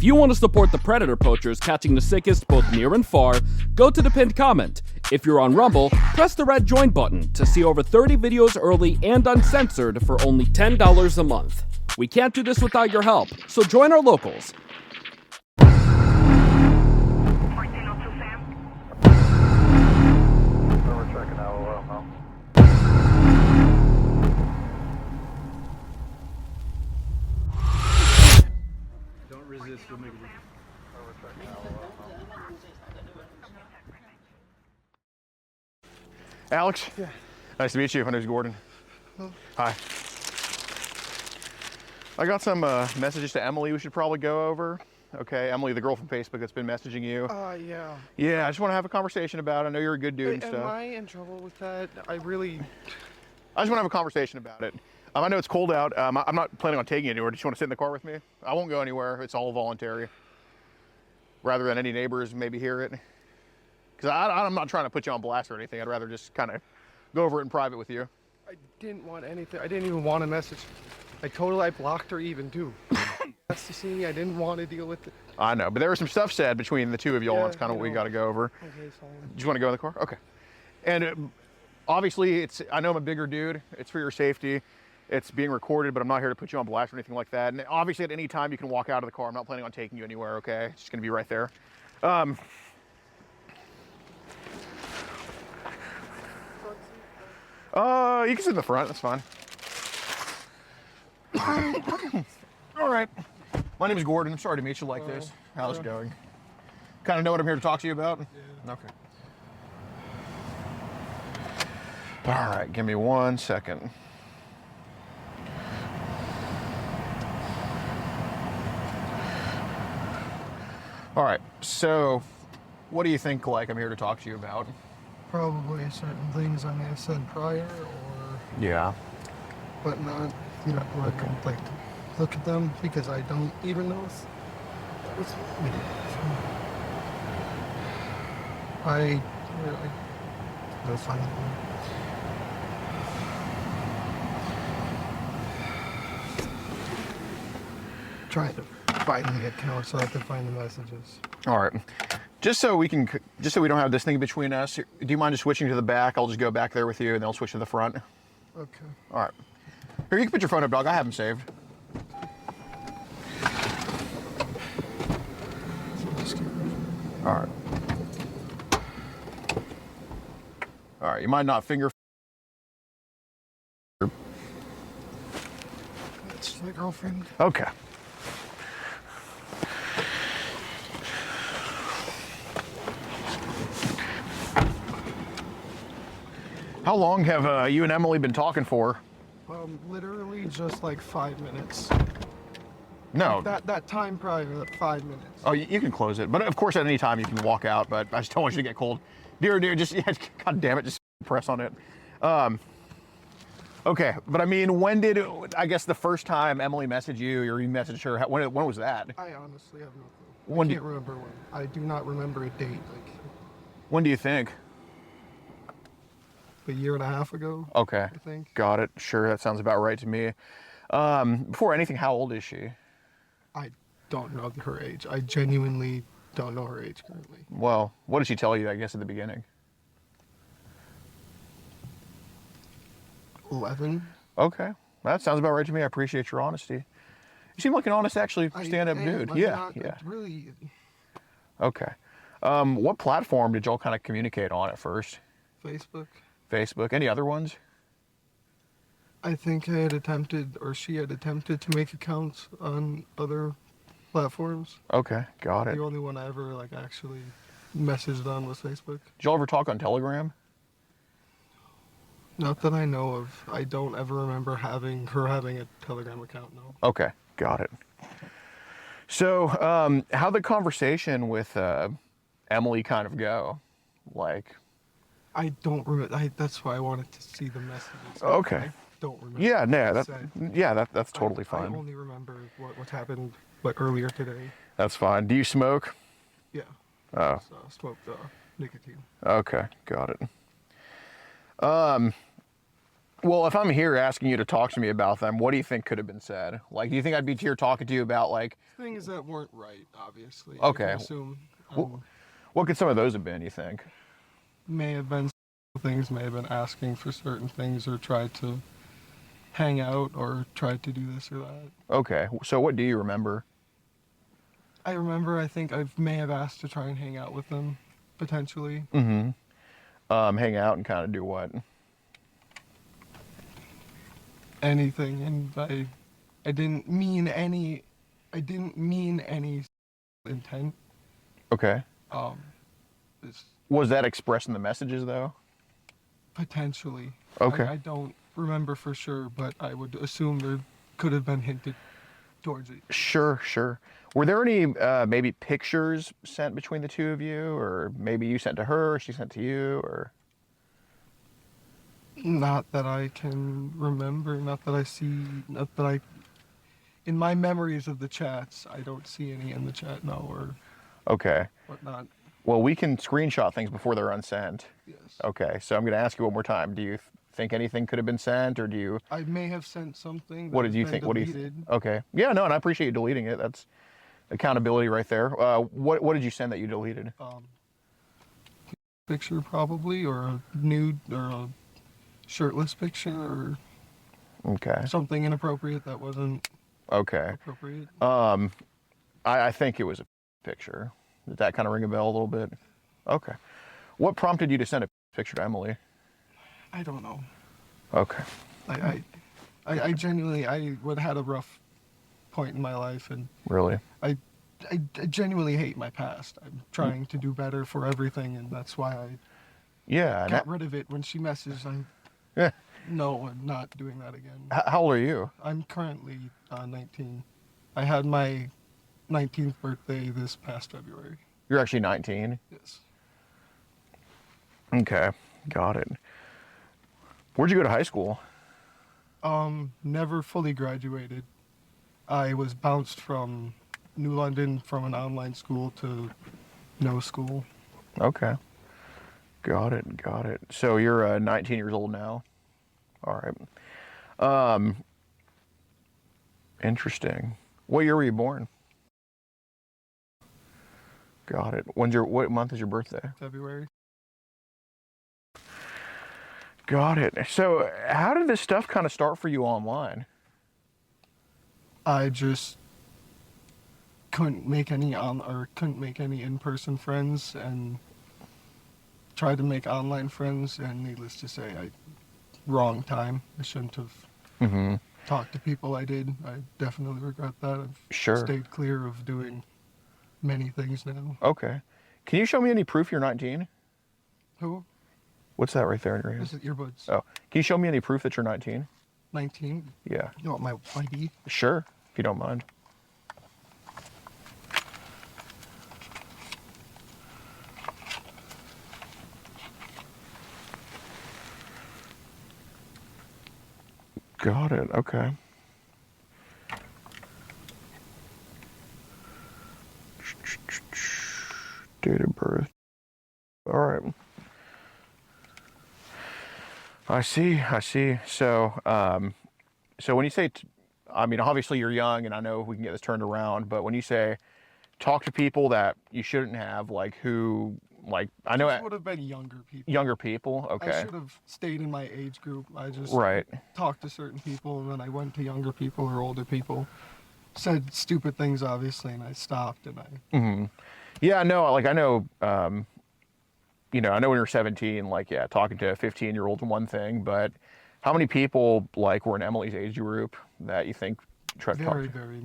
If you want to support the predator poachers catching the sickest both near and far, go to the pinned comment. If you're on Rumble, press the red join button to see over 30 videos early and uncensored for only $10 a month. We can't do this without your help, so join our locals. Don't resist, we'll make it. Alex? Yeah. Nice to meet you. My name's Gordon. Oh. Hi. I got some messages to Emily we should probably go over. Okay, Emily, the girl from Facebook that's been messaging you. Yeah. Yeah, I just want to have a conversation about it. I know you're a good dude and Am stuff. I in trouble with that? I just want to have a conversation about it. I know it's cold out. I'm not planning on taking you anywhere. Do you want to sit in the car with me? I won't go anywhere. It's all voluntary. Rather than any neighbors maybe hear it. Because I'm not trying to put you on blast or anything. I'd rather just kind of go over it in private with you. I didn't want anything. I didn't even want a message. I blocked her even too. That's to see me. I didn't want to deal with it. I know, but there was some stuff said between the two of y'all. Yeah, That's kind of what we got to go over. Okay, fine. Do you want to go in the car? Okay. And obviously, I know I'm a bigger dude. It's for your safety. It's being recorded, but I'm not here to put you on blast or anything like that. And obviously, at any time, you can walk out of the car. I'm not planning on taking you anywhere, okay? It's just going to be right there. You can sit in the front. That's fine. All right. My name is Gordon. I'm sorry to meet you like this. How's it going? Kind of know what I'm here to talk to you about? Yeah. Okay. All right, give me 1 second. All right, so what do you think I'm here to talk to you about? Probably certain things I may have said prior, or Yeah. whatnot. You know, look at them because I don't even know if it's me. I will find them. Trying to find the account so I can find the messages. All right. Just so we don't have this thing between us, do you mind just switching to the back? I'll just go back there with you and then I'll switch to the front. Okay. All right. Here, you can put your phone up, dog. I have them saved. All right. All right, you might not finger. That's my girlfriend. Okay. How long have you and Emily been talking for? Literally just like 5 minutes. No. That time prior, 5 minutes. Oh, you can close it. But of course, at any time you can walk out, but I just don't want you to get cold. Dear, just, yeah, God damn it, just press on it. Okay, but I mean, when did, I guess the first time Emily messaged you or you messaged her, when was that? I honestly have no clue. I can't remember when. I do not remember a date. When do you think? A year and a half ago. Okay, I think. Got it. Sure, that sounds about right to me. Before anything, how old is she? I don't know her age. I genuinely don't know her age currently. Well, what did she tell you, I guess, at the beginning? 11. Okay, that sounds about right to me. I appreciate your honesty. You seem like an honest, actually stand-up dude. Yeah. Really. Okay. What platform did y'all kind of communicate on at first? Facebook. Facebook. Any other ones? I think I had attempted, or she had attempted to make accounts on other platforms. Okay, got it. The only one I ever actually messaged on was Facebook. Did y'all ever talk on Telegram? Not that I know of. I don't ever remember her having a Telegram account, no. Okay, got it. So, how'd the conversation with Emily kind of go? I don't remember. That's why I wanted to see the messages. Okay. I don't remember. Yeah, that's totally fine. I only remember what happened earlier today. That's fine. Do you smoke? Yeah. Oh. So I smoked nicotine. Okay, got it. Well, if I'm here asking you to talk to me about them, what do you think could have been said? Like, do you think I'd be here talking to you about, like... Things that weren't right, obviously. Okay. I can assume. What could some of those have been, you think? May have been things, may have been asking for certain things or tried to hang out or tried to do this or that. Okay, so what do you remember? I remember, I think I may have asked to try and hang out with them, potentially. Mm-hmm. Hang out and kind of do what? Anything, and I didn't mean any intent. Okay. It's Was that expressed in the messages, though? potentially. Okay. I don't remember for sure, but I would assume there could have been hinted towards it. Sure, sure. Were there any maybe pictures sent between the two of you, or maybe you sent to her, or she sent to you, or? Not that I can remember, not that I see, not that I... In my memories of the chats, I don't see any in the chat, no, or Okay. whatnot. Well, we can screenshot things before they're unsent. Yes. Okay, so I'm going to ask you one more time. Do you think anything could have been sent, or do you? I may have sent something. What did you think? What do you think? Okay. Yeah, no, and I appreciate you deleting it. That's accountability right there. What did you send that you deleted? Picture probably, or a nude, or a shirtless picture, or Okay. something inappropriate that wasn't Okay. appropriate. I think it was a picture. Did that kind of ring a bell a little bit? Okay. What prompted you to send a picture to Emily? I don't know. Okay. I genuinely, I would had a rough point in my life, and Really? I genuinely hate my past. I'm trying to do better for everything, and that's why I Yeah. got rid of it when she messaged. Yeah. No, I'm not doing that again. How old are you? I'm currently 19. I had my 19th birthday this past February. You're actually 19? Yes. Okay. Got it. Where'd you go to high school? Never fully graduated. I was bounced from New London from an online school to no school. Okay. Got it. Got it. So you're 19 years old now? All right. Interesting. What year were you born? Got it. What month is your birthday? February. Got it. So how did this stuff kind of start for you online? I just couldn't make any in-person friends, and tried to make online friends, and needless to say, wrong time. I shouldn't have talked to people I did. I definitely regret that. I've stayed clear of doing many things now. Okay. Can you show me any proof you're 19? Who? What's that right there in your hand? This is earbuds. Oh. Can you show me any proof that you're 19? 19? Yeah. You want my ID? Sure, if you don't mind. Got it. Okay. Date of birth. All right. I see. So, so when you say, I mean, obviously you're young, and I know we can get this turned around, but when you say talk to people that you shouldn't have, like who, like, I know it would have been younger people. Younger people, okay. I should have stayed in my age group. I just talked to certain people, and then I went to younger people or older people, said stupid things, obviously, and I stopped, and I... Yeah, no, like I know, you know, I know when you're 17, like, yeah, talking to a 15-year-old's one thing, but how many people, like, were in Emily's age group that you think tried to talk to? Very,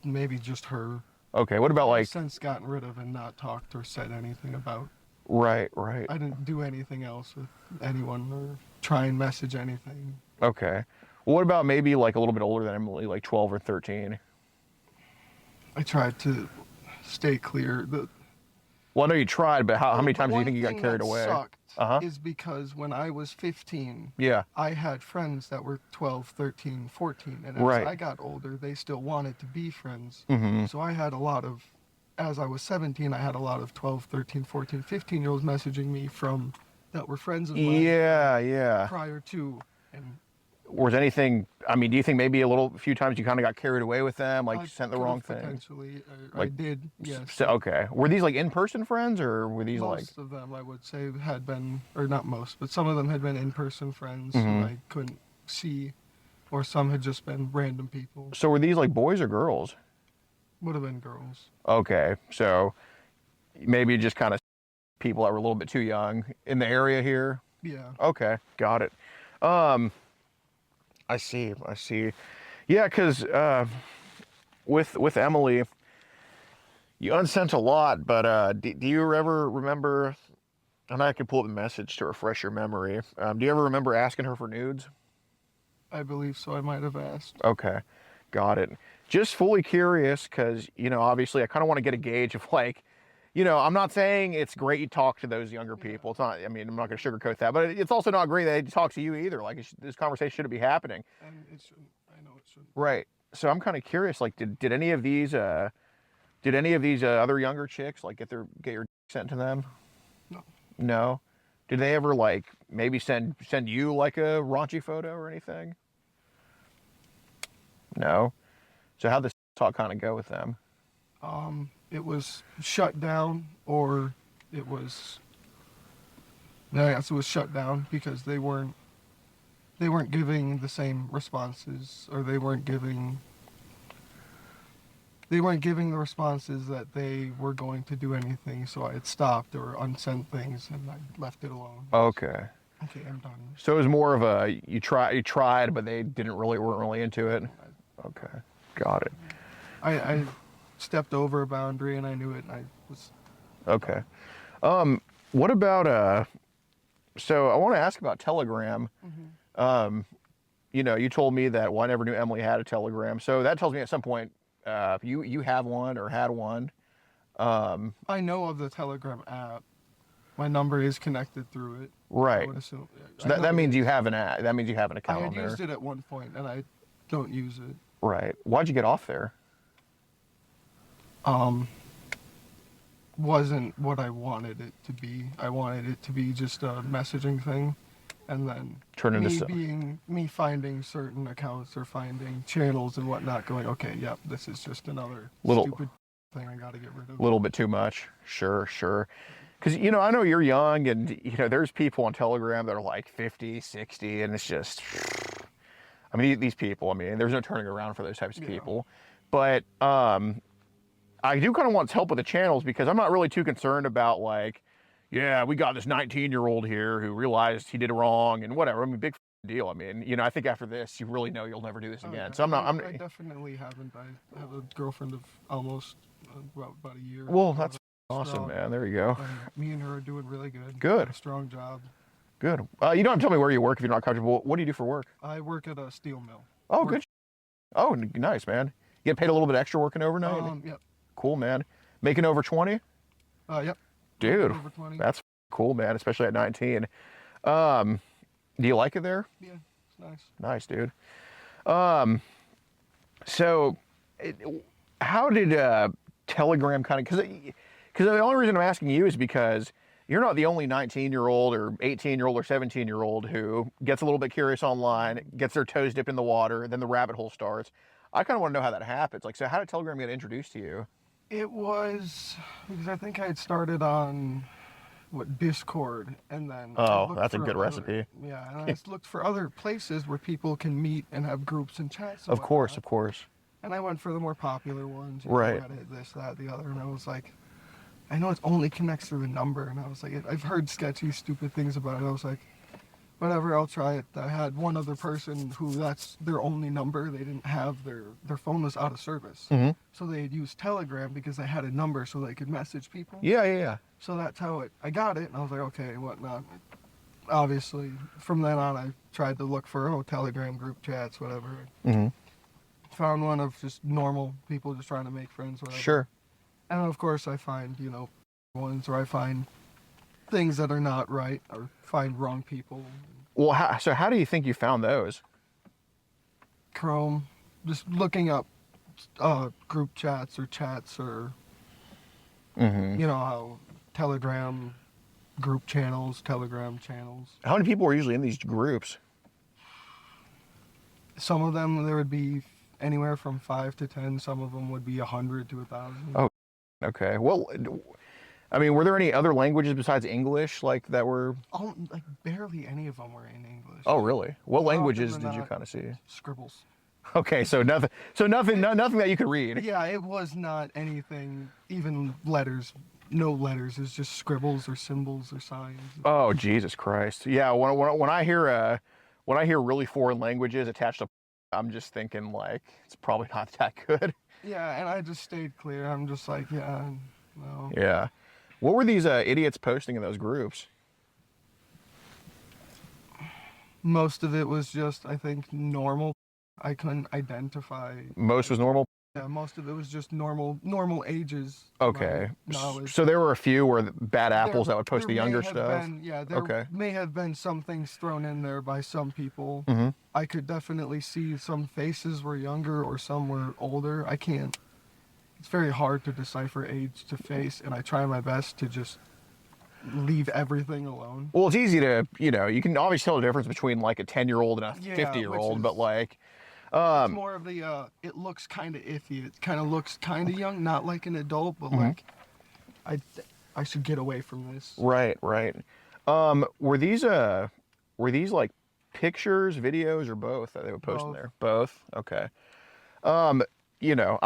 maybe just her. Okay, what about, like... I've since gotten rid of and not talked or said anything about. Right. I didn't do anything else with anyone or try and message anything. Okay. Well, what about maybe, like, a little bit older than Emily, like 12 or 13? I tried to stay clear. Well, I know you tried, but how many times do you think you got carried away? Sucked is because when I was 15, I had friends that were 12, 13, 14, and as I got older, they still wanted to be friends. So I had a lot of, as I was 17, I had a lot of 12, 13, 14, 15-year-olds messaging me that were friends of mine prior to, and Was anything, I mean, do you think maybe a few times you kind of got carried away with them, like I sent the could've wrong thing? Potentially, I Like, did. Yes. So, okay. Were these like in-person friends or were these like? Most of them, I would say, had been, or not most, but some of them had been in-person friends who Mhm. I couldn't see, or some had just been random people. So were these like boys or girls? Would have been girls. Okay. So maybe just kind of people that were a little bit too young in the area here. Yeah. Okay. Got it. I see. I see. Yeah, because with Emily, you unsent a lot, but do you ever remember? And I can pull up the message to refresh your memory. Do you ever remember asking her for nudes? I believe so. I might have asked. Okay, got it. Just fully curious, because obviously, I kind of want to get a gauge of like, I'm not saying it's great you talk to those younger people. It's not. I mean, I'm not going to sugarcoat that, but it's also not great that they talk to you either. Like, this conversation shouldn't be happening. And it shouldn't. I know it shouldn't. Right. So I'm kind of curious. Like, did any of these other younger chicks like get your sent to them? No. No. Did they ever like maybe send you like a raunchy photo or anything? No. So how'd this talk kind of go with them? It was shut down, or it was. I guess it was shut down because they weren't giving the same responses, or they weren't giving the responses that they were going to do anything. So I had stopped or unsent things, and I left it alone. Okay. Okay, I'm done. So it was more of a you tried, but they weren't really into it. Okay, got it. I stepped over a boundary, and I knew it, and I was. Okay. What about so I want to ask about Telegram. Mm-hmm. You told me that, well, I never knew Emily had a Telegram. So that tells me at some point you have one or had one. I know of the Telegram app. My number is connected through it. Right. I would assume. So that means you have an app. That means you have an account I on had there. used it at one point, and I don't use it. Right. Why'd you get off there? Wasn't what I wanted it to be. I wanted it to be just a messaging thing, and then Turn into me finding certain accounts or finding channels and whatnot, going, okay, yep, this is just another stupid thing I got to get rid of. A little bit too much. Sure. Because, I know you're young, and, there's people on Telegram that are like 50, 60, and it's just, I mean, these people, I mean, there's no turning around for those types of people. But I do kind of want help with the channels, because I'm not really too concerned about like, yeah, we got this 19-year-old here who realized he did wrong and whatever. I mean, big deal. I mean, I think after this, you really know you'll never do this again. So I definitely haven't. I have a girlfriend of almost about a year. Well, that's awesome, man. There you go. Me and her are doing really good. Good. Got a strong job. Good. You don't have to tell me where you work if you're not comfortable. What do you do for work? I work at a steel mill. Oh, good. Oh, nice, man. You get paid a little bit extra working overnight? Yep. Cool, man. Making over 20? Yep. Dude, over 20. that's cool, man, especially at 19. Do you like it there? Yeah, it's nice. Nice, dude. So how did Telegram kind of, because the only reason I'm asking you is because you're not the only 19-year-old or 18-year-old or 17-year-old who gets a little bit curious online, gets their toes dipped in the water, then the rabbit hole starts. I kind of want to know how that happens. Like, so how did Telegram get introduced to you? It was because I think I had started on Discord, and then that's a good recipe. Yeah, and I just looked for other places where people can meet and have groups and chats. Of course. And I went for the more popular ones. Right. Reddit, this, that, the other, and I was like, I know it only connects through the number, and I was like, I've heard sketchy, stupid things about it. I was like, whatever, I'll try it. I had one other person who that's their only number. They didn't have their phone was out of service. Mm-hmm. So they had used Telegram because they had a number so they could message people. Yeah. So that's how I got it, and I was like, okay, whatnot. Obviously, from then on, I tried to look for Telegram group chats, whatever. Mm-hmm. Found one of just normal people just trying to make friends, whatever. Sure. And of course, I find, ones where I find things that are not right or find wrong people. Well, how do you think you found those? Chrome, just looking up group chats or how Telegram group channels, Telegram channels. How many people are usually in these groups? Some of them, there would be anywhere from 5 to 10. Some of them would be 100 to 1,000. Oh, okay. Well, I mean, were there any other languages besides English like that were? Oh, like barely any of them were in English. Oh, really? What More often languages than did you not, kind of see? Scribbles. Okay, so nothing. So nothing. Nothing that you could read. Yeah, it was not anything, even letters. No letters. It's just scribbles or symbols or signs. Oh, Jesus Christ! Yeah, when I hear really foreign languages attached to, I'm just thinking like it's probably not that good. Yeah, and I just stayed clear. I'm just like, yeah, no. Yeah. What were these idiots posting in those groups? Most of it was just, I think, normal. I couldn't identify. Most was normal. Yeah, most of it was just normal ages. Okay. Knowledge. So there were a few where the bad apples that would post the there may younger have stuff. Been, yeah, there Okay. may have been some things thrown in there by some people. Mm-hmm. I could definitely see some faces were younger or some were older. I can't. It's very hard to decipher age to face, and I try my best to just leave everything alone. Well, it's easy to, you can obviously tell the difference between like a 10-year-old and a Yeah, 50-year-old, but like, it's more of the, it looks kind of iffy. It kind of looks kind of young, not like an adult, but like, I should get away from this. Right. Were these like pictures, videos, or both that they would post in there? Both. Okay. I'm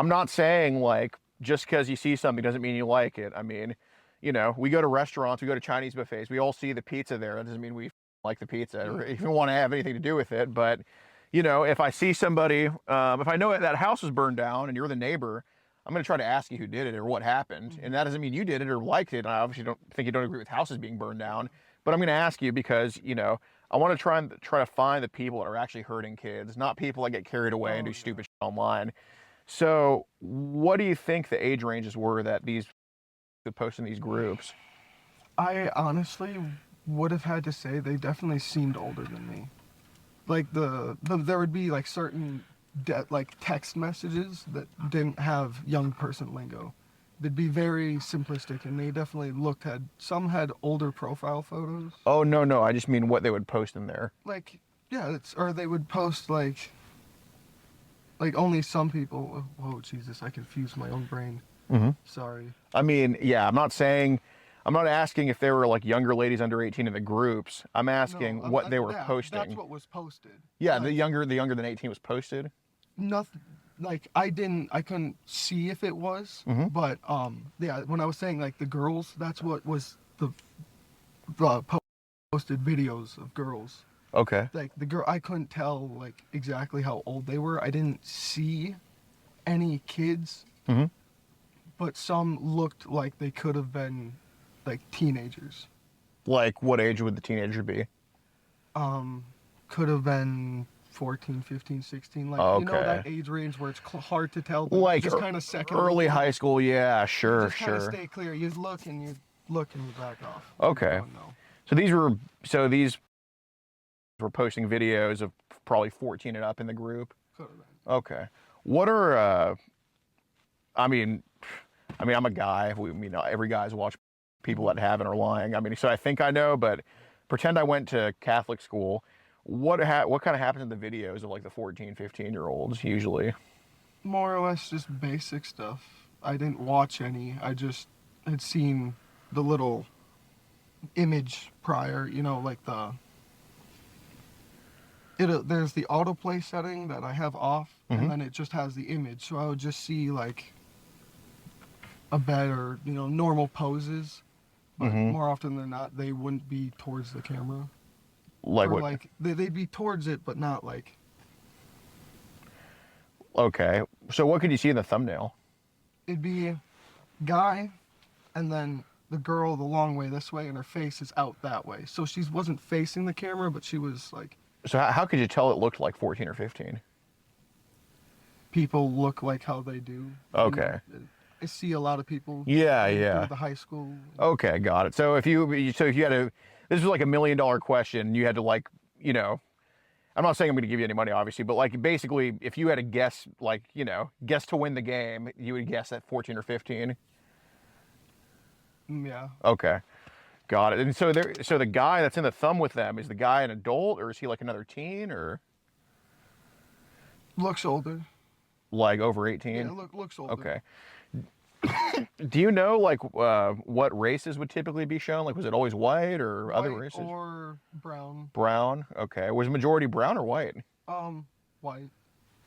not saying like just because you see something doesn't mean you like it. I mean, we go to restaurants, we go to Chinese buffets, we all see the pizza there. That doesn't mean we like the pizza or even want to have anything to do with it. But, if I see somebody, if I know that house was burned down and you're the neighbor, I'm going to try to ask you who did it or what happened. And that doesn't mean you did it or liked it. And I obviously don't think you don't agree with houses being burned down. But I'm going to ask you because, I want to try to find the people that are actually hurting kids, not people that get carried away and do stupid shit online. So what do you think the age ranges were that these post in these groups? I honestly would have had to say they definitely seemed older than me. Like there would be like certain like text messages that didn't have young person lingo. They'd be very simplistic, and they definitely some had older profile photos. Oh, no, I just mean what they would post in there. Like, yeah, or they would post like only some people. Whoa, Jesus, I confused my own brain. Mm-hmm. Sorry. I mean, yeah, I'm not asking if there were like younger ladies under 18 in the groups. I'm asking what they were posting. That's what was posted. Yeah, like, the younger than 18 was posted. Nothing. Like I couldn't see if it was, but yeah, when I was saying like the girls, that's what was the posted videos of girls. Okay. Like the girl, I couldn't tell like exactly how old they were. I didn't see any kids, but some looked like they could have been like teenagers. Like what age would the teenager be? Could have been 14, 15, 16, like that age range where it's hard to tell. Like just kind of second. Early high school, yeah, sure. Kind of stay clear. You look and you back off. Okay. So these were posting videos of probably 14 and up in the group. Could have been. Okay. What are I mean, I'm a guy. Every guy's watched people that haven't are lying. I mean, so I think I know, but pretend I went to Catholic school. What kind of happens in the videos of like the 14, 15-year-olds usually? More or less just basic stuff. I didn't watch any. I just had seen the little image prior, like there's the autoplay setting that I have off, and then it just has the image. So I would just see like a bed or, normal poses, but more often than not, they wouldn't be towards the camera. Like what? Like they'd be towards it, but not like. Okay, so what could you see in the thumbnail? It'd be a guy, and then the girl the long way this way, and her face is out that way. So she wasn't facing the camera, but she was like. So how could you tell it looked like 14 or 15? People look like how they do. Okay. I see a lot of people. Yeah. The high school. Okay, got it. So if you had to. This was like $1 million question. You had to like, I'm not saying I'm going to give you any money, obviously, but like basically, if you had to guess, like, guess to win the game, you would guess at 14 or 15. Yeah. Okay, got it. And so the guy that's in the thumb with them, is the guy an adult or is he like another teen or? Looks older. Like over 18? Yeah, looks older. Okay. Do you know like what races would typically be shown? Like was it always white or other White races? or brown. Brown. Okay. Was the majority brown or white? White.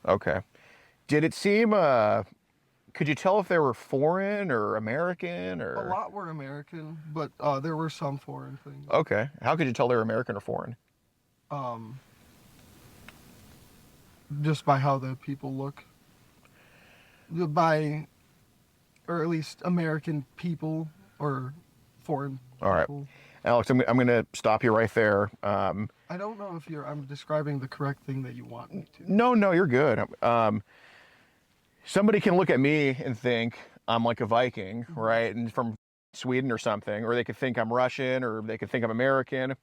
Okay. Did it seem could you tell if they were foreign or American or? A lot were American, but there were some foreign things. Okay. How could you tell they were American or foreign? Just by how the people look. By, or at least American people or foreign All right. people. Alex, I'm going to stop you right there. I don't know if I'm describing the correct thing that you want me to. No, you're good. Somebody can look at me and think I'm like a Viking, right? And from Sweden or something, or they could think I'm Russian, or they could think I'm American.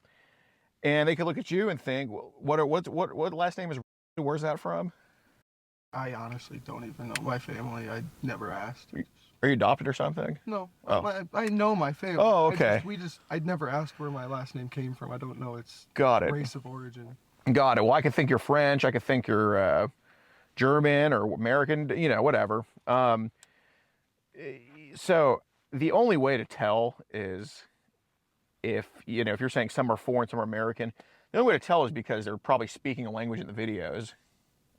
And they could look at you and think, what last name is, where's that from? I honestly don't even know my family. I never asked. Are you adopted or something? No. Oh. I know my family. Oh, okay. I'd never asked where my last name came from. I don't know its Got it. race of origin. Got it. Well, I could think you're French. I could think you're German or American, you know, whatever. So the only way to tell is if you're saying some are foreign, some are American, the only way to tell is because they're probably speaking a language in the videos.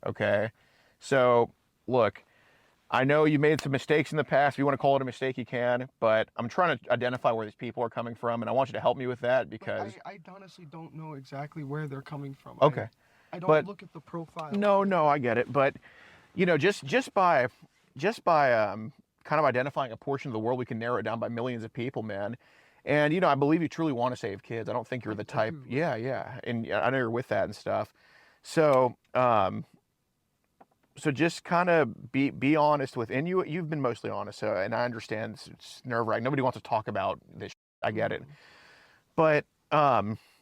Okay. So look, I know you made some mistakes in the past. If you want to call it a mistake, you can, but I'm trying to identify where these people are coming from, and I want you to help me with that because I honestly don't know exactly where they're coming from. Okay. I don't look at the profile. No, I get it. But just by kind of identifying a portion of the world, we can narrow it down by millions of people, man. And I believe you truly want to save kids. I don't think you're the type. Yeah. And I know you're with that and stuff. So so just kind of be honest with, and you've been mostly honest. So, and I understand it's nerve-wracking. Nobody wants to talk about this. I get it. But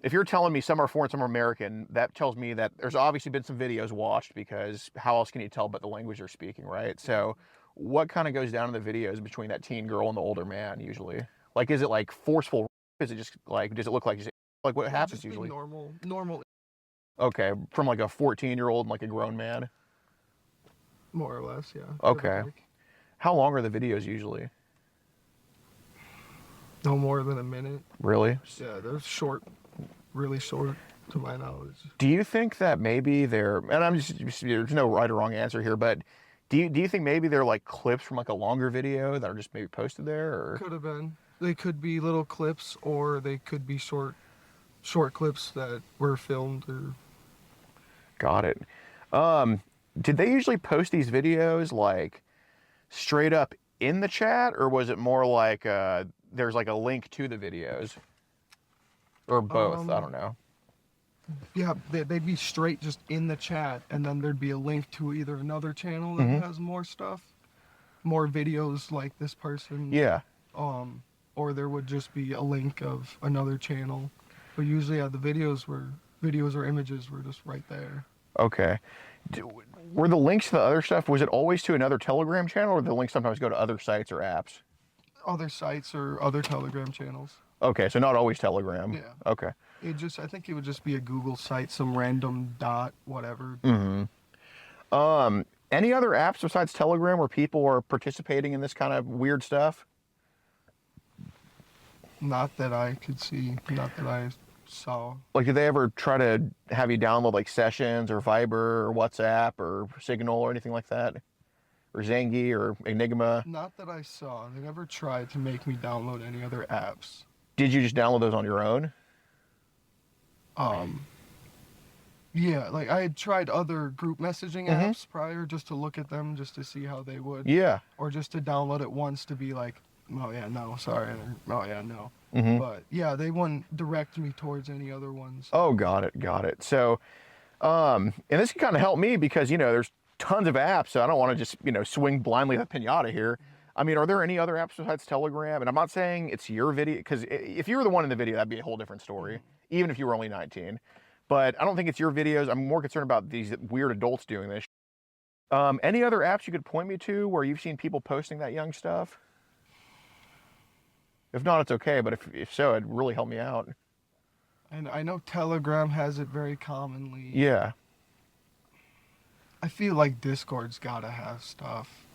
if you're telling me some are foreign, some are American, that tells me that there's obviously been some videos watched, because how else can you tell but the language they're speaking, right? So what kind of goes down in the videos between that teen girl and the older man usually? Like, is it like forceful? Is it just like, does it look like what happens usually? Normal. Okay, from like a 14-year-old and like a grown man? More or less, yeah. Okay. How long are the videos usually? No more than a minute. Really? Yeah, they're short, really short, to my knowledge. Do you think that maybe they're, and there's no right or wrong answer here, but do you think maybe they're like clips from like a longer video that are just maybe posted there? Or? Could have been. They could be little clips, or they could be short clips that were filmed. Or... Got it. Did they usually post these videos like straight up in the chat, or was it more like there's like a link to the videos, or both? I don't know. Yeah, they'd be straight just in the chat, and then there'd be a link to either another channel that has more stuff, more videos like this person. Yeah. Or there would just be a link of another channel. But usually, the videos or images were just right there. Okay. Were the links to the other stuff, was it always to another Telegram channel, or the links sometimes go to other sites or apps? Other sites or other Telegram channels. Okay, so not always Telegram. Yeah. Okay. I think it would just be a Google site, some random whatever. Mm-hmm. Any other apps besides Telegram where people are participating in this kind of weird stuff? Not that I could see. Not that I saw. Like, did they ever try to have you download like Sessions or Viber or WhatsApp or Signal or anything like that? Or Zangi or Enigma? Not that I saw. They never tried to make me download any other apps. Did you just download those on your own? Yeah, like I had tried other group messaging apps prior, just to look at them, just to see how they would. Yeah. Or just to download it once to be like, oh yeah, no, sorry. Oh yeah, no. But yeah, they wouldn't direct me towards any other ones. Oh, got it. So, and this can kind of help me because, there's tons of apps, so I don't want to just, swing blindly the pinata here. I mean, are there any other apps besides Telegram? And I'm not saying it's your video, because if you were the one in the video, that'd be a whole different story, even if you were only 19. But I don't think it's your videos. I'm more concerned about these weird adults doing this. Any other apps you could point me to where you've seen people posting that young stuff? If not, it's okay, but if so, it'd really help me out. And I know Telegram has it very commonly. Yeah. I feel like Discord's gotta have stuff.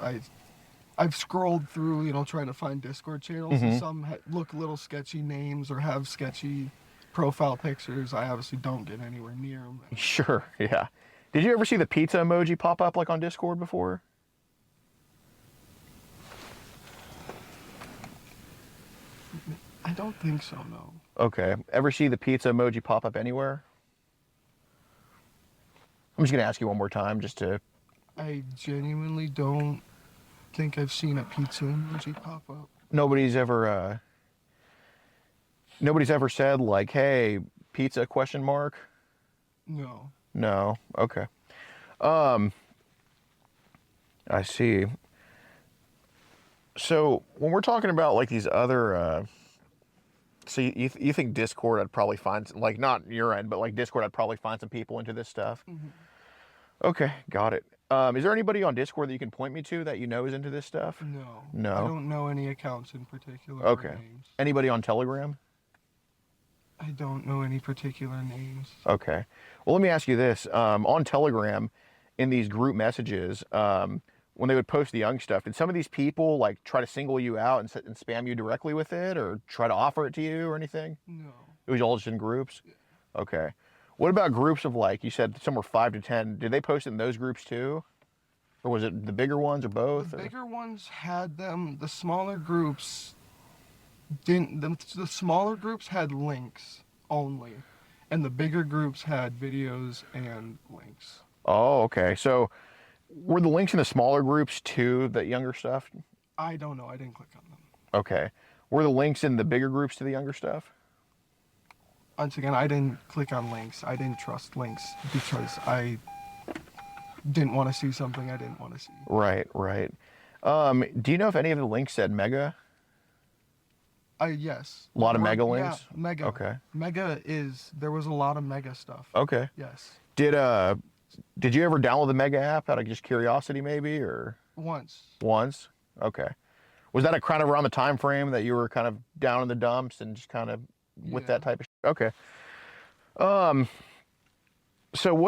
I've scrolled through, you know, trying to find Discord channels, and some look little sketchy names or have sketchy profile pictures. I obviously don't get anywhere near them. Sure, yeah. Did you ever see the pizza emoji pop up like on Discord before? I don't think so, no. Okay. Ever see the pizza emoji pop up anywhere? I'm just gonna ask you one more time just to... I genuinely don't think I've seen a pizza emoji pop up. Nobody's ever said like, hey, pizza question mark? No. No. Okay. I see. So when we're talking about like these other, so you think Discord I'd probably find, like not your end, but like Discord I'd probably find some people into this stuff? Mm-hmm. Okay, got it. Is there anybody on Discord that you can point me to that you know is into this stuff? No. No? I don't know any accounts in particular. Okay. Or names. Anybody on Telegram? I don't know any particular names. Okay. Well, let me ask you this. On Telegram, in these group messages, when they would post the young stuff, did some of these people like try to single you out and spam you directly with it or try to offer it to you or anything? No. It was all just in groups? Yeah. Okay. What about groups of like, you said some were 5 to 10. Did they post in those groups too? Or was it the bigger ones or both? The bigger ones had them. The smaller groups didn't. The smaller groups had links only, and the bigger groups had videos and links. Oh, okay. So were the links in the smaller groups to the younger stuff? I don't know. I didn't click on them. Okay. Were the links in the bigger groups to the younger stuff? Once again, I didn't click on links. I didn't trust links because I didn't want to see something I didn't want to see. Right, right. Do you know if any of the links said mega? Yes. A lot of mega links? Yeah, mega. Okay. There was a lot of mega stuff. Okay. Yes. Did you ever download the Mega app out of just curiosity maybe or? Once. Once? Okay. Was that a kind of around the time frame that you were kind of down in the dumps and just kind of with that type of okay. So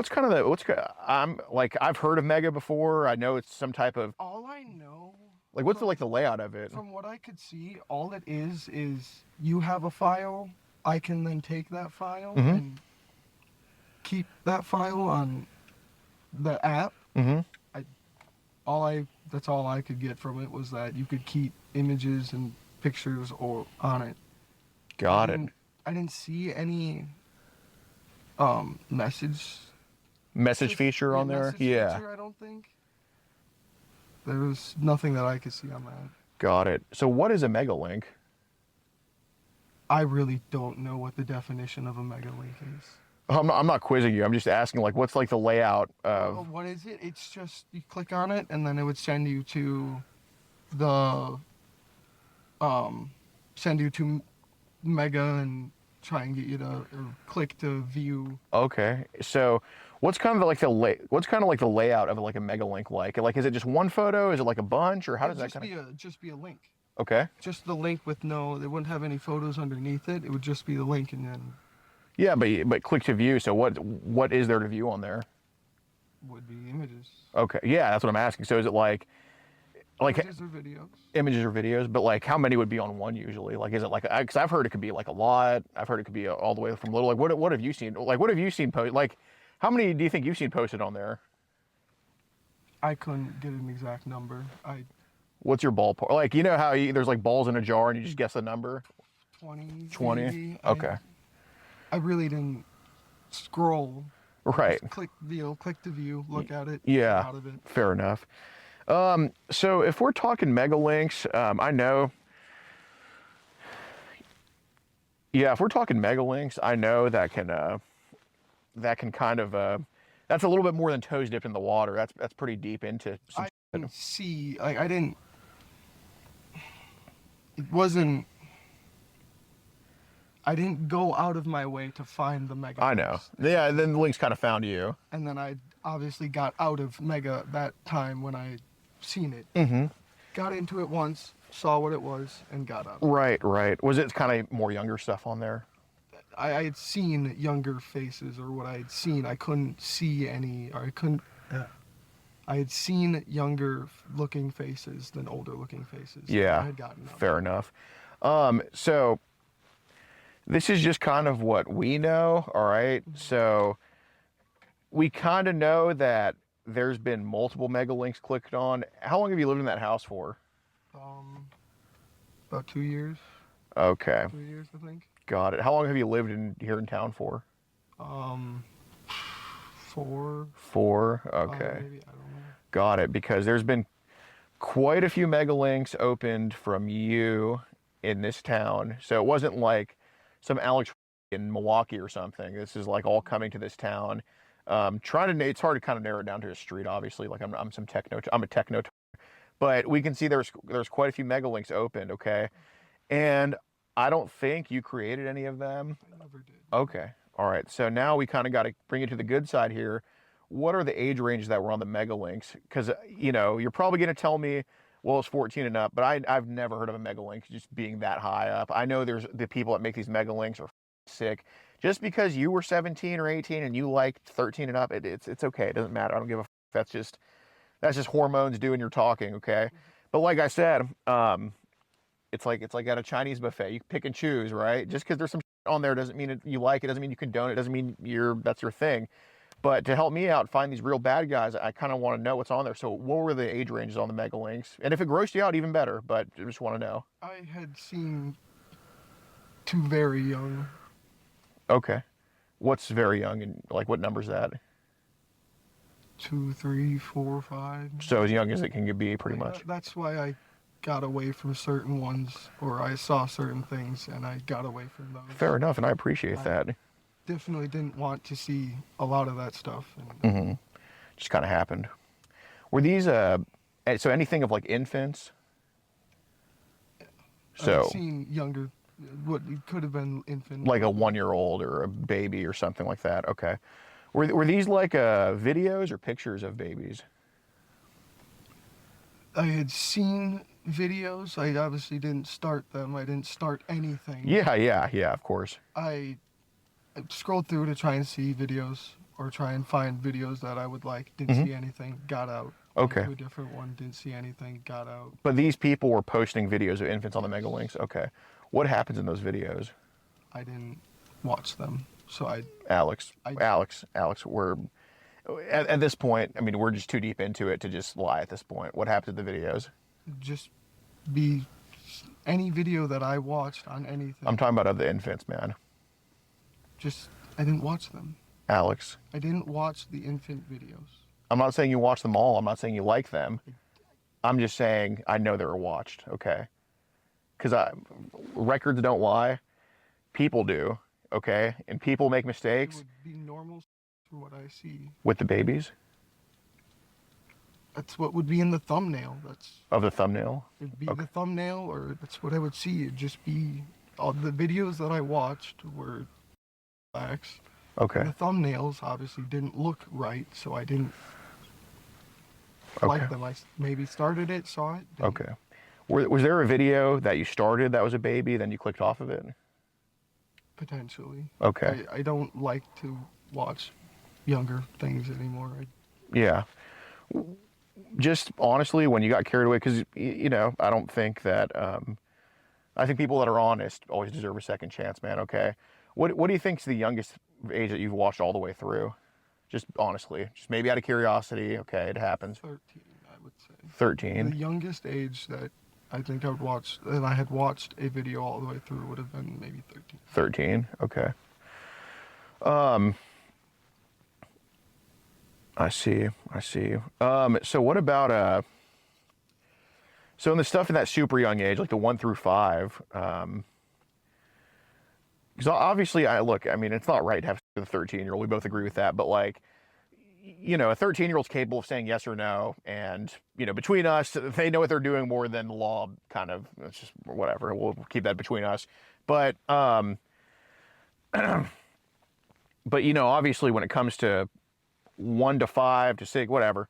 I've heard of Mega before. I know it's some type of All I know, like what's the layout of it? from what I could see, all it is you have a file. I can then take that file and keep that file on the app. Mm-hmm. That's all I could get from it was that you could keep images and pictures or on it. Got it. I didn't see any message Feature on there? Yeah. Feature, I don't think. There was nothing that I could see on that. Got it. So what is a mega link? I really don't know what the definition of a mega link is. I'm not quizzing you. I'm just asking like what's like the layout of What is it? It's just you click on it and then it would send you to the Mega and try and get you to or click to view. Okay. So what's kind of like the layout of like a mega link like? Like is it just one photo? Is it like a bunch or how does that kind of just be a link. Okay. Just the link with they wouldn't have any photos underneath it. It would just be the link and then Yeah, but click to view. So what is there to view on there? would be images. Okay. Yeah, that's what I'm asking. So is it like Images or videos? Images or videos, but like how many would be on one usually? Like is it like because I've heard it could be like a lot. I've heard it could be all the way from little. Like what have you seen? Like what have you seen post? Like how many do you think you've seen posted on there? I couldn't get an exact number. What's your ballpark? Like you know how there's like balls in a jar and you just guess the number? 20. 20. Maybe. Okay. I really didn't scroll. Right. Just click to view, look at it. Yeah. Out of it. Fair enough. So if we're talking mega links, I know. Yeah, if we're talking mega links, I know that can kind of that's a little bit more than toes dipped in the water. That's pretty deep into. I didn't see like I didn't. It wasn't. I didn't go out of my way to find the mega. I know. links. Yeah, and then the links kind of found you. And then I obviously got out of mega that time when I seen it. Mm-hmm. Got into it once, saw what it was, and got out. Right, right. Was it kind of more younger stuff on there? I had seen younger faces, or what I had seen. I couldn't see any, or I couldn't. I had seen younger looking faces than older looking faces. Yeah, I had gotten up. fair enough. So this is just kind of what we know, all right? So we kind of know that there's been multiple mega links clicked on. How long have you lived in that house for? About 2 years. Okay, 3 years, I think. got it. How long have you lived here in town for? 4. 4, okay. Maybe, I don't know. Got it, because there's been quite a few mega links opened from you in this town. So it wasn't like some Alex in Milwaukee or something. This is like all coming to this town. It's hard to kind of narrow it down to a street, obviously. Like I'm a techno, but we can see there's quite a few mega links opened, okay? And I don't think you created any of them. I never did. Okay, all right. So now we kind of got to bring it to the good side here. What are the age ranges that were on the mega links? Because, you know, you're probably going to tell me, well, it's 14 and up, but I've never heard of a mega link just being that high up. I know there's the people that make these mega links are sick. Just because you were 17 or 18 and you liked 13 and up, it's okay. It doesn't matter. I don't give a that's just hormones doing your talking, okay? But like I said, it's like at a Chinese buffet. You pick and choose, right? Just because there's some on there doesn't mean you like it, doesn't mean you condone it, doesn't mean that's your thing. But to help me out find these real bad guys, I kind of want to know what's on there. So what were the age ranges on the mega links? And if it grossed you out, even better, but I just want to know. I had seen 2 very young. Okay. What's very young, and like what number's that? 2, 3, 4, 5. So as young as it can be, pretty much. That's why I got away from certain ones, or I saw certain things and I got away from those. Fair enough, and I appreciate that. Definitely didn't want to see a lot of that stuff. And, Just kind of happened. Were these so anything of like infants? So I've seen younger, what could have been infant. like a 1-year-old or a baby or something like that. Okay. Were these like videos or pictures of babies? I had seen videos. I obviously didn't start them. I didn't start anything. Yeah, of course. I scrolled through to try and see videos or try and find videos that I would like. Didn't see anything. Got out. Okay. Went to a different one. Didn't see anything. Got out. But these people were posting videos of infants on the mega links. Okay. What happens in those videos? I didn't watch them. So Alex, we're at this point, I mean, we're just too deep into it to just lie at this point. What happened to the videos? just be any video that I watched on anything. I'm talking about of the infants, man. I didn't watch them. Alex. I didn't watch the infant videos. I'm not saying you watch them all. I'm not saying you like them. I'm just saying I know they were watched, okay? Because records don't lie. People do, okay? And people make mistakes. It would be normal from what I see. With the babies? That's what would be in the thumbnail. Of the thumbnail? It'd be Okay. the thumbnail, or that's what I would see. It'd just be all the videos that I watched were facts. Okay. And the thumbnails obviously didn't look right, so I didn't Okay. like them. I maybe started it, saw it. didn't. Okay. Was there a video that you started that was a baby, then you clicked off of it? Potentially. Okay. I don't like to watch younger things anymore. Yeah. Just honestly, when you got carried away, because, you know, I don't think that, I think people that are honest always deserve a second chance, man, okay? What do you think's the youngest age that you've watched all the way through? Just honestly, just maybe out of curiosity, okay, it happens. 13, I would say. 13? The youngest age that I think I would watch, and I had watched a video all the way through, would have been maybe 13. 13, okay. I see. So what about, so in the stuff in that super young age, like the 1 through 5, because obviously, I mean, it's not right to have a 13-year-old. We both agree with that. But like, you know, a 13-year-old's capable of saying yes or no. And, you know, between us, they know what they're doing more than the law kind of, it's just whatever. We'll keep that between us. But, but, you know, obviously when it comes to 1 to 5 to 6, whatever,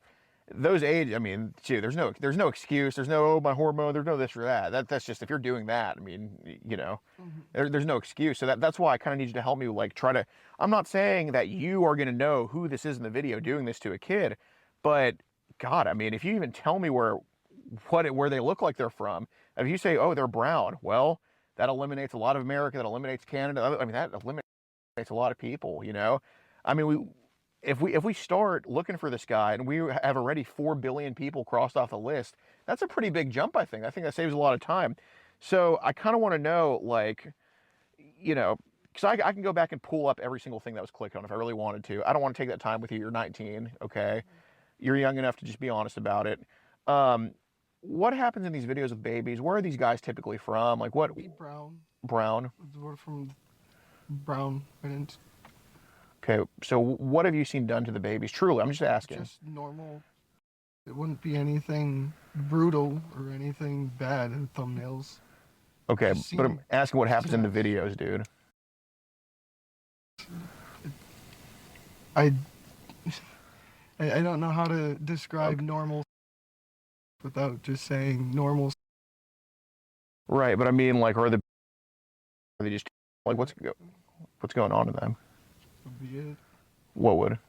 those age, I mean, gee, there's no excuse. There's no, oh, my hormone, there's no this or that. That's just, if you're doing that, I mean, you know, there's no excuse. So that's why I kind of need you to help me, like, I'm not saying that you are going to know who this is in the video doing this to a kid, but God, I mean, if you even tell me where they look like they're from, if you say, oh, they're brown, well, that eliminates a lot of America, that eliminates Canada. I mean, that eliminates a lot of people, you know? I mean, if we start looking for this guy and we have already 4 billion people crossed off the list, that's a pretty big jump, I think. I think that saves a lot of time. So I kind of want to know, like, you know, because I can go back and pull up every single thing that was clicked on if I really wanted to. I don't want to take that time with you. You're 19, okay? You're young enough to just be honest about it. What happens in these videos with babies? Where are these guys typically from? Like what? Brown. Brown. We're from Brown. Okay, so what have you seen done to the babies? Truly, I'm just asking. Just normal. It wouldn't be anything brutal or anything bad in thumbnails. Okay, but I'm asking what happens in the videos, dude. I don't know how to describe normal without just saying normal. Right, but I mean, like, are they just like what's going on to them? Would be it. What would?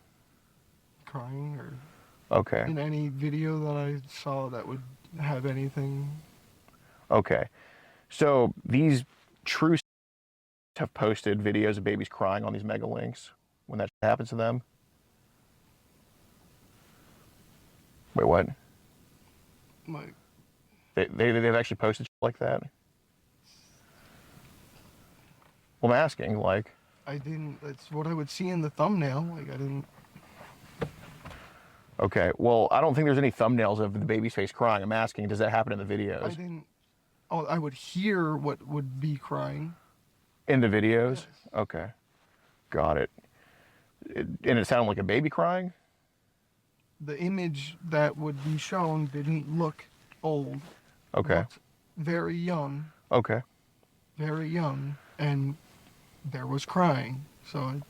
Crying or. Okay. In any video that I saw that would have anything. Okay, so these true have posted videos of babies crying on these mega links when that happens to them. Wait, what? Like. They've actually posted shit like that? Well, I'm asking, like. I didn't, that's what I would see in the thumbnail, like I didn't. Okay, well, I don't think there's any thumbnails of the baby's face crying. I'm asking, does that happen in the videos? I didn't, oh, I would hear what would be crying. In the videos? Yes. Okay, got it. And it sounded like a baby crying? The image that would be shown didn't look old. Okay. Looked very young. Okay. Very young, and there was crying, so.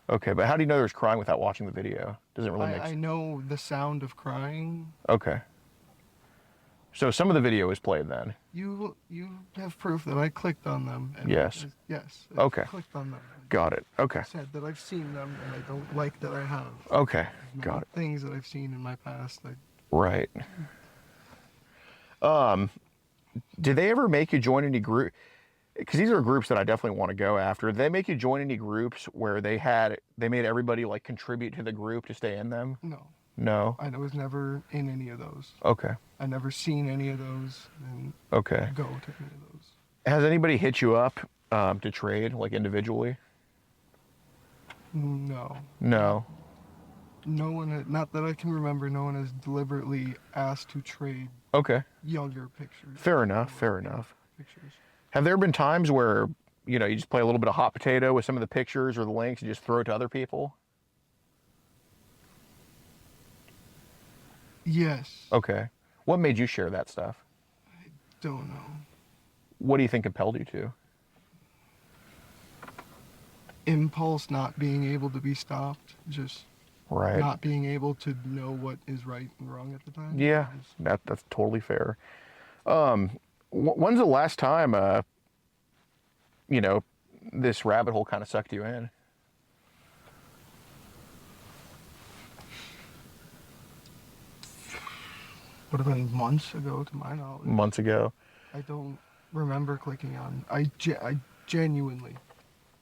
Okay, but how do you know there's crying without watching the video? Doesn't really make sense. I know the sound of crying. Okay. So some of the video is played then? You have proof that I clicked on them. And Yes. Yes. I okay. Clicked on them. Got it. Okay. Said that I've seen them and I don't like that I have. Okay. Got it. Things that I've seen in my past. Right. Did they ever make you join any group? Because these are groups that I definitely want to go after. Did they make you join any groups where they made everybody like contribute to the group to stay in them? No. No. I was never in any of those. Okay. I never seen any of those and okay. Go to any of those. Has anybody hit you up to trade like individually? No. No. No one, not that I can remember, no one has deliberately asked to trade. Okay. Younger pictures. Fair enough. Fair enough. Pictures. Have there been times where, you know, you just play a little bit of hot potato with some of the pictures or the links and just throw it to other people? Yes. Okay. What made you share that stuff? I don't know. What do you think compelled you to? Impulse, not being able to be stopped, just right. Not being able to know what is right and wrong at the time. Yeah, that's totally fair. When's the last time, you know, this rabbit hole kind of sucked you in? Would have been months ago, to my knowledge. Months ago. I don't remember clicking on. I genuinely,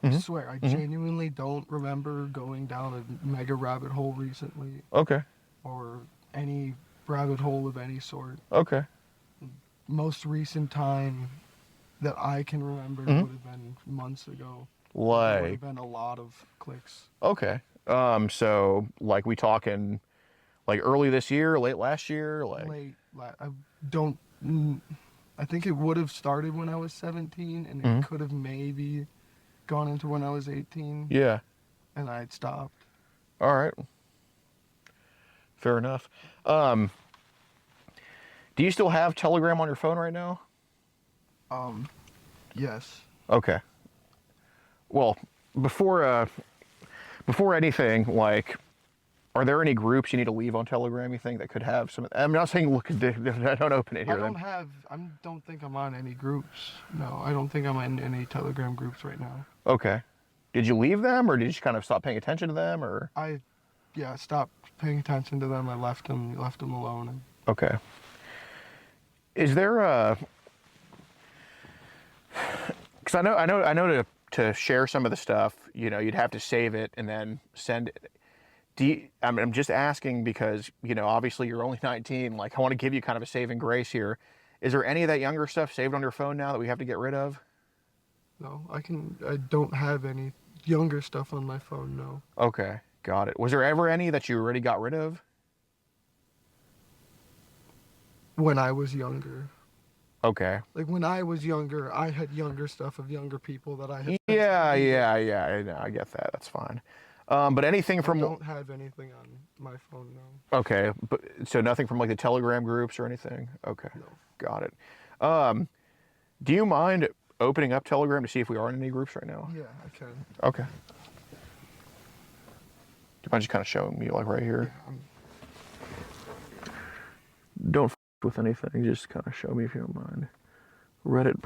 Mm-hmm. I swear, I genuinely don't remember going down a mega rabbit hole recently. Okay. Or any rabbit hole of any sort. Okay. Most recent time that I can remember would have been months ago. Like. Would have been a lot of clicks. Okay. So like we talking, like early this year, late last year, like. Late. I don't. I think it would have started when I was 17, and it could have maybe gone into when I was 18. Yeah. And I'd stopped. All right. Fair enough. Do you still have Telegram on your phone right now? Yes. Okay. Well, before anything, like, are there any groups you need to leave on Telegram you think that could have some? I'm not saying look, don't open it here. I don't think I'm on any groups. No, I don't think I'm in any Telegram groups right now. Okay. Did you leave them, or did you just kind of stop paying attention to them, or? I yeah, I stopped paying attention to them. I left them alone. Okay. Is there a? Because I know to share some of the stuff, you know, you'd have to save it and then send it. I'm just asking because, you know, obviously you're only 19. Like, I want to give you kind of a saving grace here. Is there any of that younger stuff saved on your phone now that we have to get rid of? No, I don't have any younger stuff on my phone, no. Okay, got it. Was there ever any that you already got rid of? When I was younger. Okay. Like, when I was younger, I had younger stuff of younger people that I had. Yeah. I know, I get that. That's fine. But anything from... I don't have anything on my phone, no. Okay, but so nothing from like the Telegram groups or anything? Okay, No. got it. Do you mind opening up Telegram to see if we are in any groups right now? Yeah, I can. Okay. Do you mind just kind of showing me like right here? Yeah, Don't with anything, just kind of show me if you don't mind. Reddit.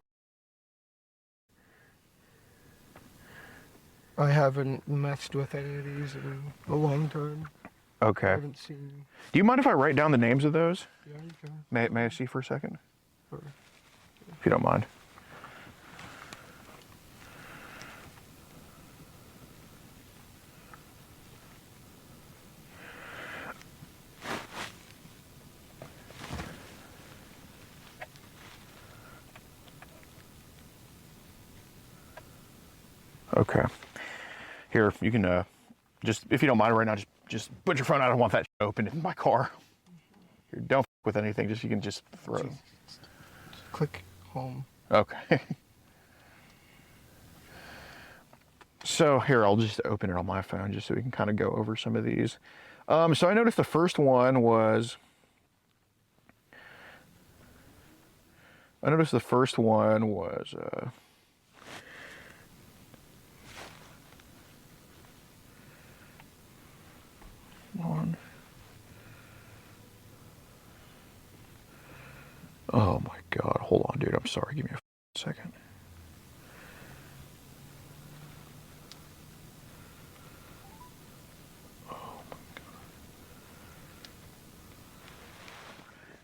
I haven't messed with any of these in a long time. Okay. I haven't seen. Do you mind if I write down the names of those? Yeah, you can. May I see for a second? Sure. If you don't mind. Okay. Here, you can just, if you don't mind right now, just put your phone out. I don't want that open in my car. Here, don't with anything. Just you can just throw it. Click home. Okay. So here, I'll just open it on my phone just so we can kind of go over some of these. So I noticed the first one was. One. Oh my God! Hold on, dude. I'm sorry. Give me a second. Oh my God.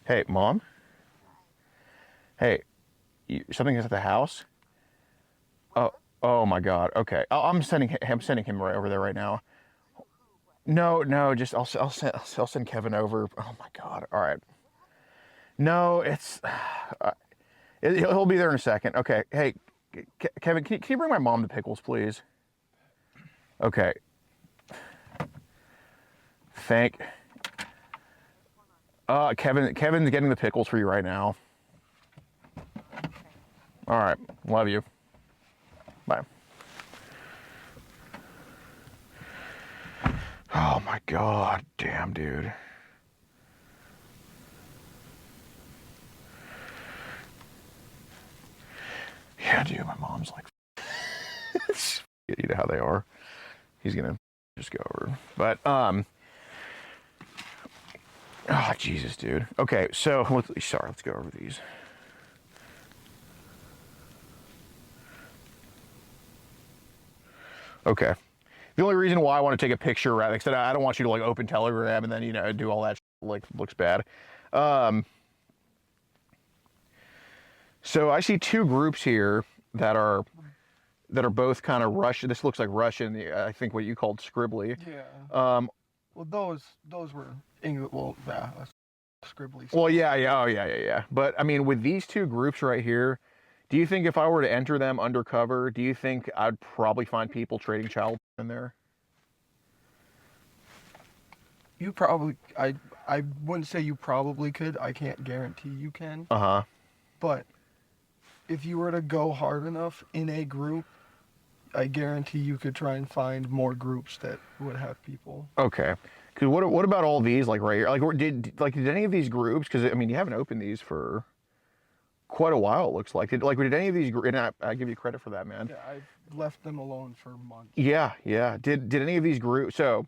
Hey, Mom. Hey, something is at the house. Oh my God. Okay. I'm sending him right over there right now. No, just I'll send Kevin over. Oh my God. All right. No, it's he'll be there in a second. Okay. Hey, Kevin, can you bring my mom the pickles, please? Okay. Kevin's getting the pickles for you right now. All right. Love you. Bye. Oh my God. Damn, dude. Yeah, dude, my mom's like, you know how they are. He's gonna just go over. But, oh, Jesus, dude. Okay, so, let's go over these. Okay. The only reason why I want to take a picture, right, like I said, I don't want you to like open Telegram and then, you know, do all that like looks bad. So I see two groups here that are both kind of Russian. This looks like Russian. I think what you called scribbly. Yeah. Well, those were English. Well, yeah, scribbly. Well, yeah. But I mean, with these two groups right here, do you think if I were to enter them undercover, do you think I'd probably find people trading child in there? You probably. I wouldn't say you probably could. I can't guarantee you can. Uh-huh. But if you were to go hard enough in a group, I guarantee you could try and find more groups that would have people. Okay. Because what about all these, like right here? Like, did any of these groups? Because I mean, you haven't opened these for quite a while. It looks like. Did any of these? And I give you credit for that, man. Yeah, I've left them alone for months. Yeah. Did any of these groups? So,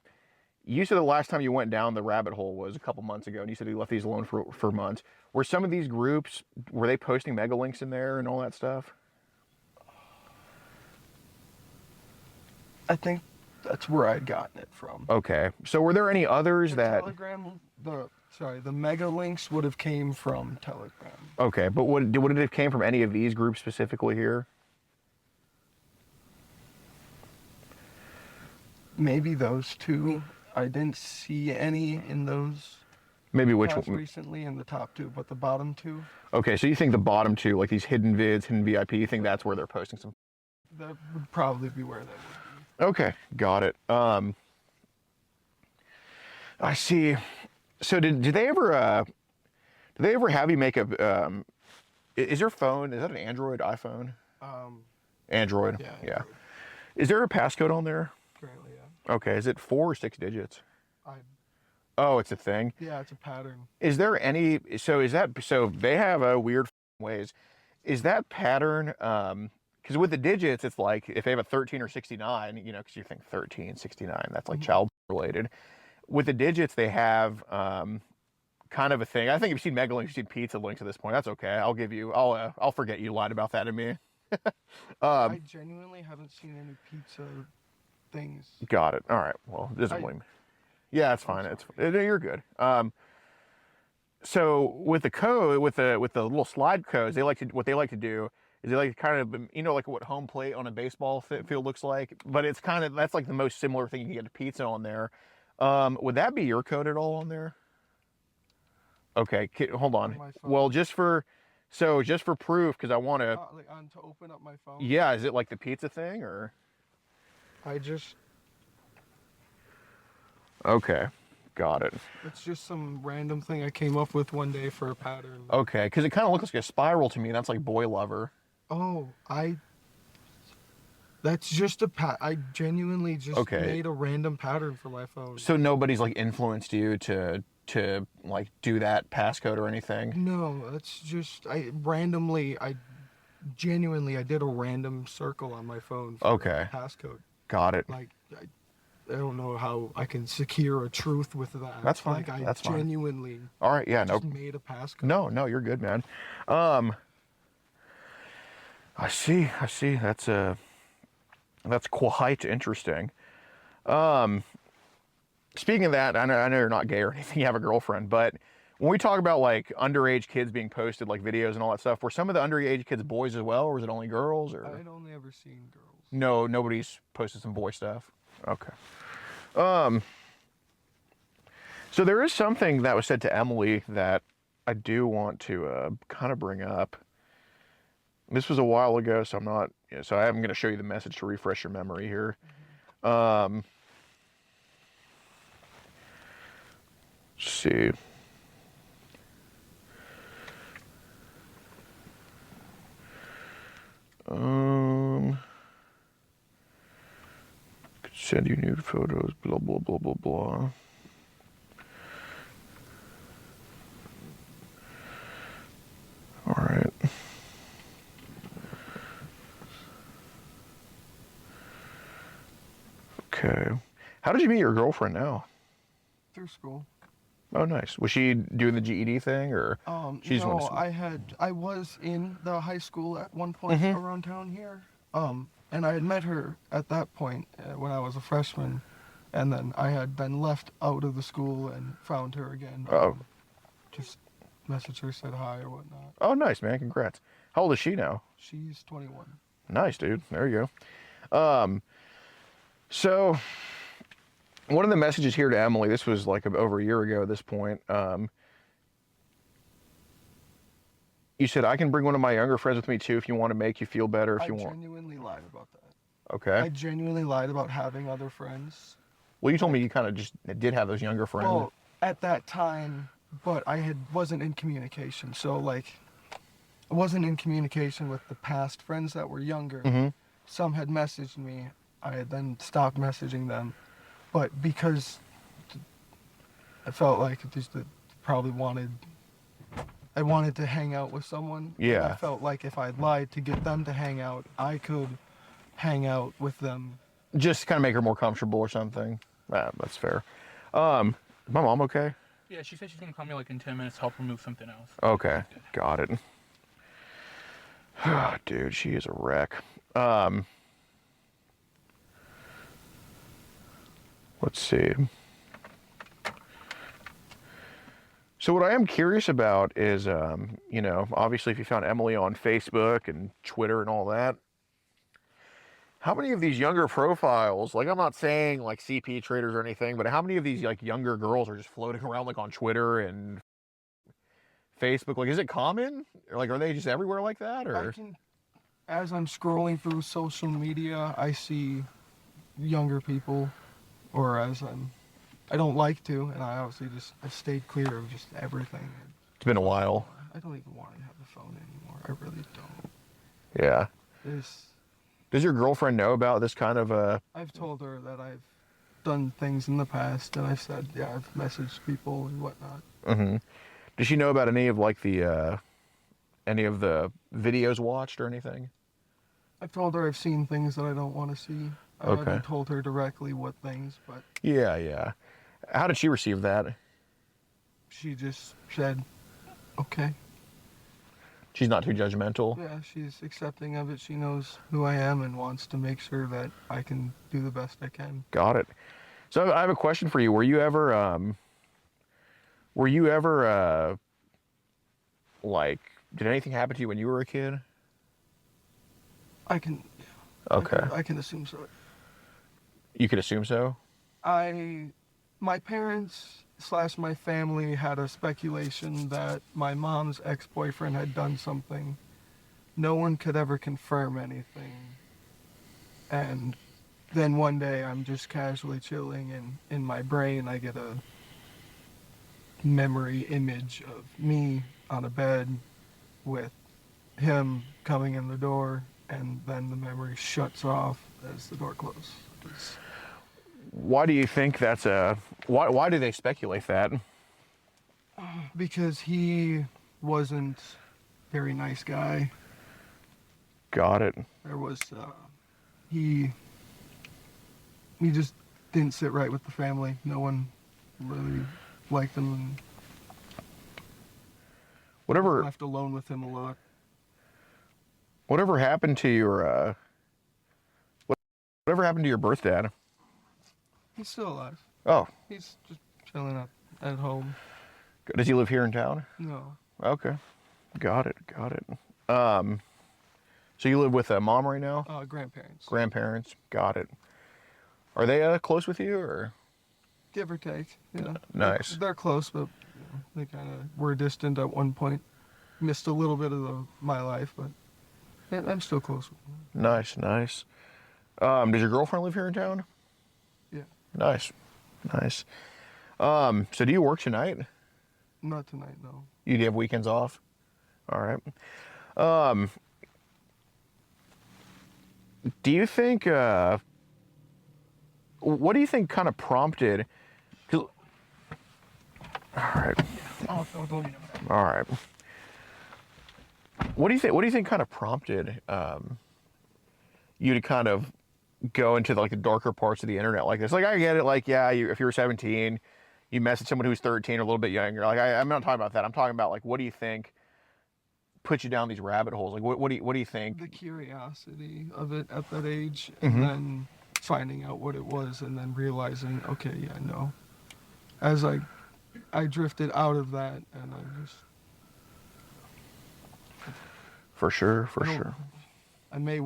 you said the last time you went down the rabbit hole was a couple months ago, and you said you left these alone for months. Were some of these groups, were they posting mega links in there and all that stuff? I think That's where I'd gotten it from. Okay. So were there any others The that? Telegram, the mega links would have came from Telegram. Okay, but would it have came from any of these groups specifically here? Maybe those two. I didn't see any in those. Maybe which Past one? recently in the top two, but the bottom two. Okay, so you think the bottom two, like these hidden vids, hidden VIP, you think that's where they're posting some? That would probably be where that would be. Okay, got it. I see. So did they ever have you make a is your phone, is that an Android, iPhone? Android. Yeah. Yeah. Android. Is there a passcode on there? Currently, yeah. Okay, is it 4 or 6 digits? I. Oh, it's a thing. Yeah, it's a pattern. Is there any? So they have a weird ways. Is that pattern? Because with the digits, it's like if they have a 13 or 69, you know, because you think 13, 69, that's like child related. With the digits, they have kind of a thing. I think if you've seen Megalink, you've seen pizza links at this point. That's okay. I'll forget you lied about that to me. I genuinely haven't seen any pizza things. Got it. All right. Well, doesn't blame me. Yeah, it's fine. You're good. So with the code, with the little slide codes, what they like to do is they like to kind of, you know, like what home plate on a baseball field looks like, but it's kind of, that's like the most similar thing you can get to pizza on there. Would that be your code at all on there? Okay, hold on. Well, just for proof, because I want to. To open up my phone. Yeah, is it like the pizza thing or? Okay, got it. It's just some random thing I came up with one day for a pattern. Okay, because it kind of looks like a spiral to me. That's like boy lover. Oh, that's just I genuinely just made a random pattern for my phone. So nobody's like influenced you to like do that passcode or anything? No, that's just I genuinely did a random circle on my phone for a passcode. Got it. Like I don't know how I can secure a truth with that. That's fine. Like That's genuinely fine. All right, yeah, just made a passcode. No, you're good, man. I see. That's quite interesting. Speaking of that, I know you're not gay or anything, you have a girlfriend, but when we talk about like underage kids being posted like videos and all that stuff, were some of the underage kids boys as well, or was it only girls? Or I'd only ever seen girls. No, nobody's posted some boy stuff. Okay. So there is something that was said to Emily that I do want to kind of bring up. This was a while ago, so I'm not. So I am going to show you the message to refresh your memory here. Let's see. Could send you nude photos. Blah blah blah blah blah. All right. Okay. How did you meet your girlfriend now? Through school. Oh, nice. Was she doing the GED thing, or she's no? I was in the high school at one point around town here. And I had met her at that point when I was a freshman, and then I had been left out of the school and found her again. Just messaged her, said hi or whatnot. Oh, nice, man. Congrats. How old is she now? She's 21. Nice, dude. There you go. So one of the messages here to Emily, this was like over a year ago at this point. You said, I can bring one of my younger friends with me too if you want to make you feel better, if you want. I genuinely lied about that. Okay. I genuinely lied about having other friends. Well, you told me you kind of just did have those younger friends. Well, at that time, but I wasn't in communication. So like, I wasn't in communication with the past friends that were younger. Some had messaged me. I had then stopped messaging them. But because I felt like I wanted to hang out with someone. Yeah. I felt like if I lied to get them to hang out, I could hang out with them. Just kind of make her more comfortable or something. That's fair. Is my mom okay? Yeah, she said she's going to call me like in 10 minutes to help remove something else. Okay, got it. Dude, she is a wreck. Let's see. So what I am curious about is, you know, obviously if you found Emily on Facebook and Twitter and all that, how many of these younger profiles, like I'm not saying like CP traders or anything, but how many of these like younger girls are just floating around like on Twitter and Facebook? Like, is it common? Or like, are they just everywhere like that? Or As I'm scrolling through social media, I see younger people, or I don't like to, and I obviously I stayed clear of just everything. It's been a while. I don't even want to have a phone anymore. I really don't. Yeah. This, Does your girlfriend know about this kind of I've told her that I've done things in the past, and I've said, yeah, I've messaged people and whatnot. Mm-hmm. Does she know about any of like the any of the videos watched or anything? I've told her I've seen things that I don't want to see. I Okay. haven't told her directly what things, but Yeah, yeah. How did she receive that? she just said, okay. She's not too judgmental. Yeah, she's accepting of it. She knows who I am and wants to make sure that I can do the best I can. Got it. So I have a question for you. Were you ever like, did anything happen to you when you were a kid? I can, Okay. I can assume so. You could assume so? My parents / my family had a speculation that my mom's ex-boyfriend had done something. No one could ever confirm anything. And then one day I'm just casually chilling, and in my brain I get a memory image of me on a bed with him coming in the door, and then the memory shuts off as the door closes. Why do you think that's why do they speculate that? Because he wasn't a very nice guy. Got it. There was, he just didn't sit right with the family. No one really liked him, and Whatever left alone with him a lot. whatever happened to your whatever happened to your birth dad? He's still alive. Oh, He's just chilling at home. does he live here in town? No. Okay. Got it. Got it. So you live with a mom right now? Grandparents. Grandparents. Got it. Are they close with you or? Give or take. Yeah. Nice. They're close, but they kind of were distant at one point. Missed a little bit of my life, but I'm still close with them. Nice, nice. Does your girlfriend live here in town? Yeah. Nice, nice. So do you work tonight? Not tonight, no. You do have weekends off? All right. Do you think, what do you think kind of prompted, all right. Oh, don't you know? All right. What do you think kind of prompted you to kind of go into like the darker parts of the internet like this? Like, I get it. Like, yeah, if you're 17, you message someone who's 13 or a little bit younger. Like, I'm not talking about that. I'm talking about like, what do you think put you down these rabbit holes? Like, what do you think? The curiosity of it at that age, Mm-hmm. and then finding out what it was, and then realizing, okay, yeah, no. As I drifted out of that, and I just. For sure, for I don't- sure. I may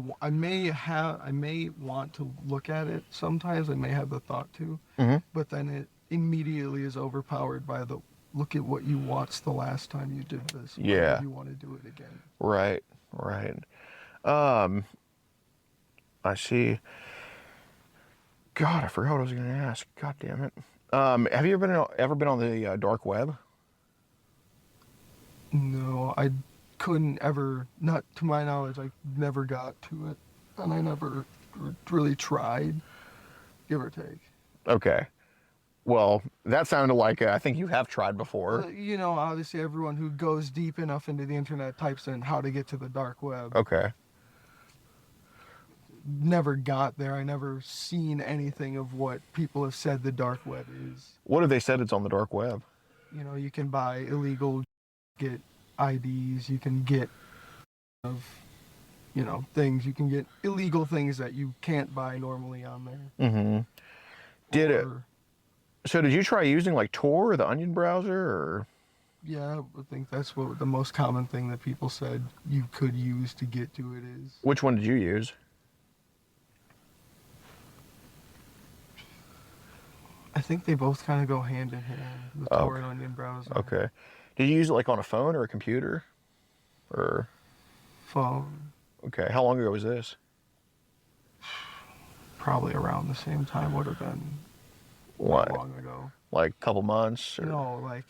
want to look at it sometimes. I may have the thought to, Mm-hmm. but then it immediately is overpowered by the look at what you watched the last time you did this. Why Yeah. would you want to do it again? Right, right. I see. God, I forgot what I was going to ask. God damn it. Have you ever been on the dark web? No, I couldn't ever. Not to my knowledge, I never got to it, and I never really tried, give or take. Okay. Well, that sounded like I think you have tried before. You know, obviously, everyone who goes deep enough into the internet types in how to get to the dark web. Okay. Never got there. I never seen anything of what people have said the dark web is. What have they said it's on the dark web? You know, you can buy illegal, get IDs, you can get things. You can get illegal things that you can't buy normally on there. Mm-hmm. Did it? Or, So did you try using like Tor or the Onion browser, or? yeah, I think that's what the most common thing that people said you could use to get to it is. Which one did you use? I think they both kind of go hand in hand, the Tor and Onion browser. Okay. Did you use it like on a phone or a computer? Or? Phone. Okay. How long ago was this? Probably around the same time, would have been What? long ago. Like a couple months? Or? No, like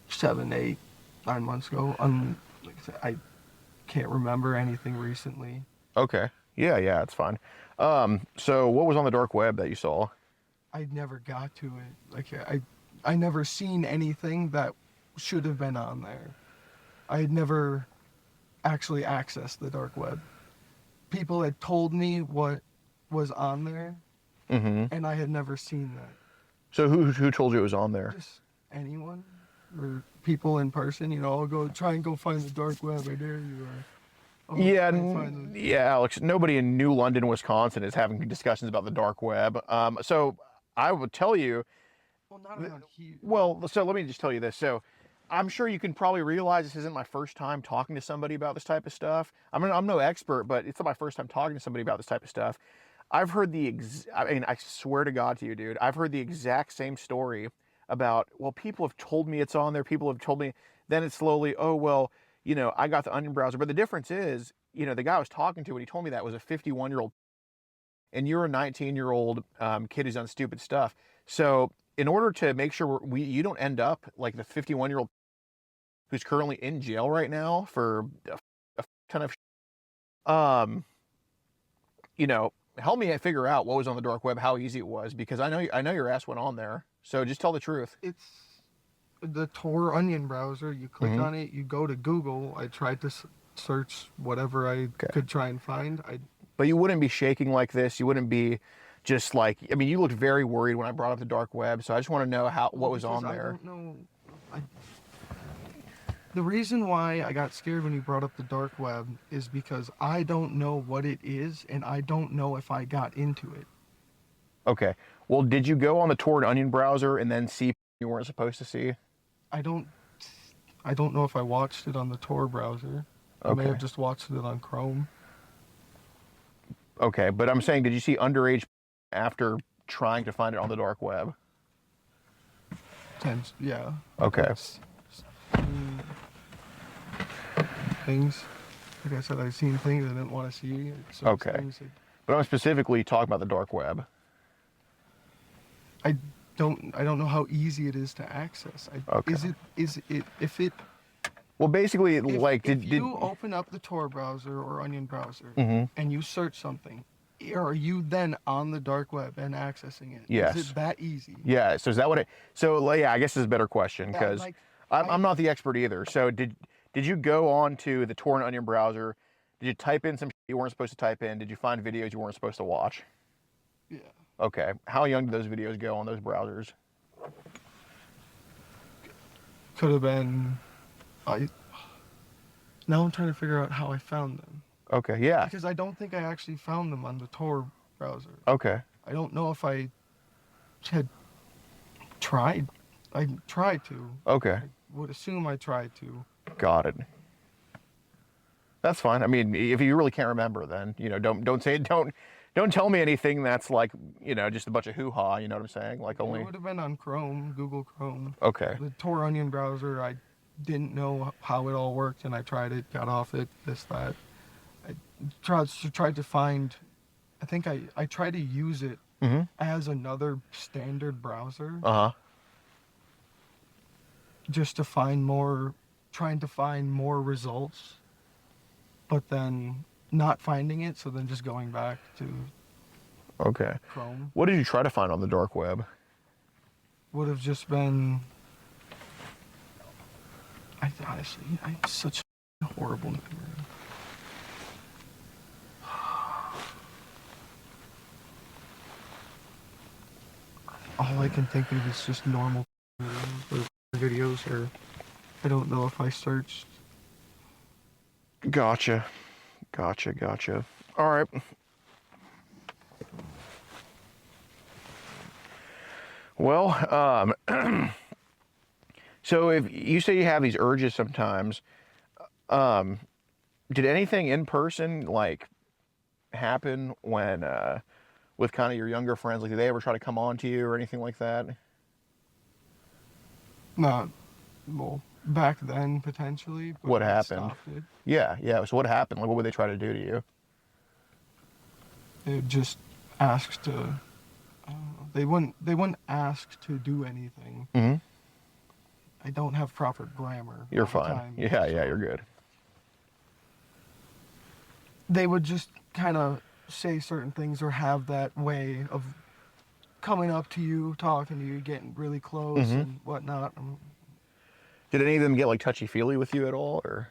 7, 8, 9 months ago. Like I said, I can't remember anything recently. Okay. Yeah, it's fine. So what was on the dark web that you saw? I never got to it. Like I never seen anything that should have been on there. I had never actually accessed the dark web. People had told me what was on there, and I had never seen that. So who told you it was on there? Just anyone or people in person, you know, I'll go try and go find the dark web. I dare you. Or, Yeah, Alex. Nobody in New London, Wisconsin, is having discussions about the dark web. So I would tell you. Well, not around here. Well, so let me just tell you this. So I'm sure you can probably realize this isn't my first time talking to somebody about this type of stuff. I'm no expert, but it's not my first time talking to somebody about this type of stuff. I've heard I swear to God to you, dude, I've heard the exact same story about, well, people have told me it's on there. People have told me. Then it's slowly, oh, well, you know, I got the Onion browser. But the difference is, you know, the guy I was talking to when he told me that was a 51-year-old, and you're a 19-year-old kid who's done stupid stuff. So in order to make sure you don't end up like the 51-year-old who's currently in jail right now for a ton of, you know, help me figure out what was on the dark web, how easy it was, because I know your ass went on there. So just tell the truth. It's the Tor Onion browser. You click on it, you go to Google. I tried to search whatever I could try and find. But you wouldn't be shaking like this. You wouldn't be just like, I mean, you looked very worried when I brought up the dark web. So I just want to know what was on there. I don't know. The reason why I got scared when you brought up the dark web is because I don't know what it is, and I don't know if I got into it. Okay. Well, did you go on the Tor and Onion browser and then see you weren't supposed to see? I don't know if I watched it on the Tor browser. I may have just watched it on Chrome. Okay, but I'm saying, did you see underage after trying to find it on the dark web? Yeah. Okay. Things. Like I said, I've seen things I didn't want to see. Okay. But I'm specifically talking about the dark web. I don't know how easy it is to access. Well, basically, if you open up the Tor browser or Onion browser and you search something, are you then on the dark web and accessing it? Yes. Is it that easy? Yeah. So is that what it? So yeah, I guess this is a better question because I'm not the expert either. So did you go on to the Tor and Onion browser? Did you type in some shit you weren't supposed to type in? Did you find videos you weren't supposed to watch? Yeah. Okay. How young did those videos go on those browsers? Could have been. Now I'm trying to figure out how I found them. Okay. Yeah. Because I don't think I actually found them on the Tor browser. Okay. I don't know if I had tried. I tried to. Okay. I would assume I tried to. Got it. That's fine. I mean, if you really can't remember, then don't tell me anything that's like, you know, just a bunch of hoo-ha. You know what I'm saying? Like only. It would have been on Chrome, Google Chrome. Okay. The Tor Onion browser, I didn't know how it all worked, and I tried it, got off it, that. I tried to find. I think I tried to use it as another standard browser. Just to find more, trying to find more results, but then not finding it, so then just going back to Chrome. What did you try to find on the dark web? Would have just been. I have such a horrible memory. All I can think of is just normal videos, or I don't know if I searched. Gotcha. All right. Well, so if you say you have these urges sometimes, did anything in person like happen when with kind of your younger friends? Like, did they ever try to come on to you or anything like that? Not, well, back then potentially. But What I happened? stopped it. Yeah, yeah. So what happened? Like, what would they try to do to you? It just asked to. They wouldn't ask to do anything. Mm-hmm. I don't have proper grammar. You're all the fine. time, Yeah, so yeah, you're good. They would just kind of say certain things or have that way of coming up to you, talking to you, getting really close Mhm. and whatnot. Did any of them get like touchy-feely with you at all, or?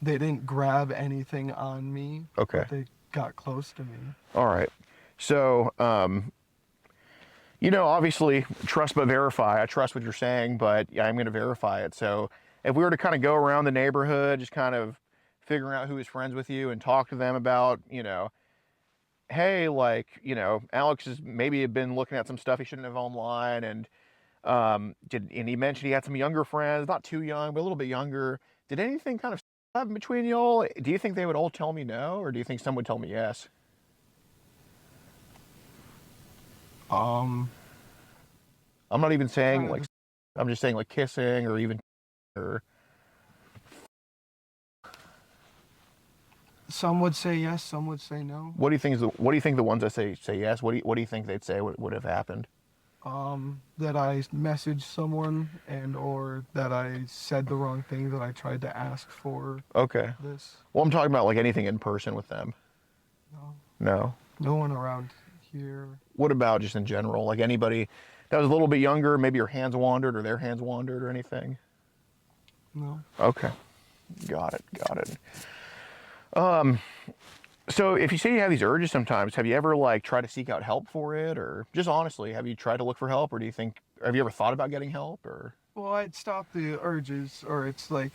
They didn't grab anything on me. Okay. But they got close to me. All right. So, obviously, trust but verify. I trust what you're saying, but yeah, I'm going to verify it. So, if we were to kind of go around the neighborhood, just kind of figuring out who is friends with you and talk to them about, hey, like, Alex has maybe been looking at some stuff he shouldn't have online, and and he mentioned he had some younger friends, not too young, but a little bit younger. Did anything kind of happen between y'all? Do you think they would all tell me no, or do you think some would tell me yes? Um, I'm not even saying Kinda like, I'm just saying like kissing or even, or Some would say yes, some would say no. what do you think the ones that say yes? What do you think they'd say would have happened? That I messaged someone or that I said the wrong thing, that I tried to ask for Okay. this. Well, I'm talking about like anything in person with them. No, No. no one around here. What about just in general? Like anybody that was a little bit younger, maybe your hands wandered or their hands wandered or anything? No. Okay. Got it. So if you say you have these urges sometimes, have you ever like tried to seek out help for it, or just honestly, have you tried to look for help, or have you ever thought about getting help, or? Well, I'd stop the urges, or it's like,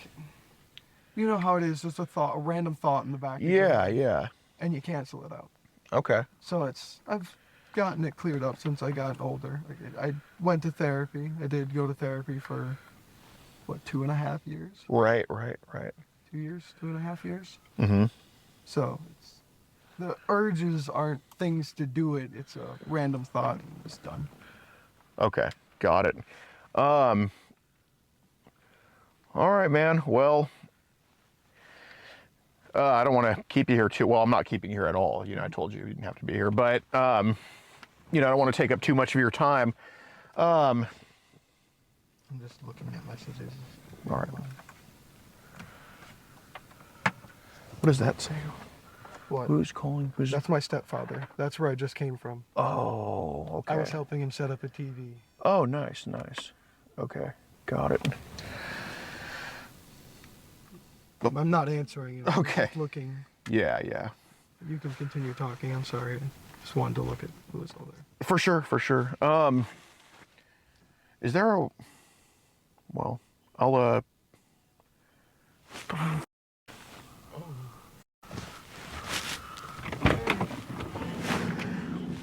you know how it is, just a random thought in the back of your Yeah, head, yeah. and you cancel it out. Okay. So I've gotten it cleared up since I got older. I went to therapy. I did go to therapy for, 2.5 years? Right. 2 years, 2.5 years? Mm-hmm. So the urges aren't things to do it. It's a random thought and it's done. Okay. Got it. All right, man. Well, I don't want to keep you here too. Well, I'm not keeping you here at all. I told you didn't have to be here, but I don't want to take up too much of your time. I'm just looking at messages. All right. What does that say? What? Who's calling? That's my stepfather. That's where I just came from. Oh, okay. I was helping him set up a TV. Oh, nice. Okay, got it. I'm not answering it. I'm Okay. just looking. Yeah. You can continue talking. I'm sorry. I just wanted to look at who was all there. For sure. Is there a? Well, I'll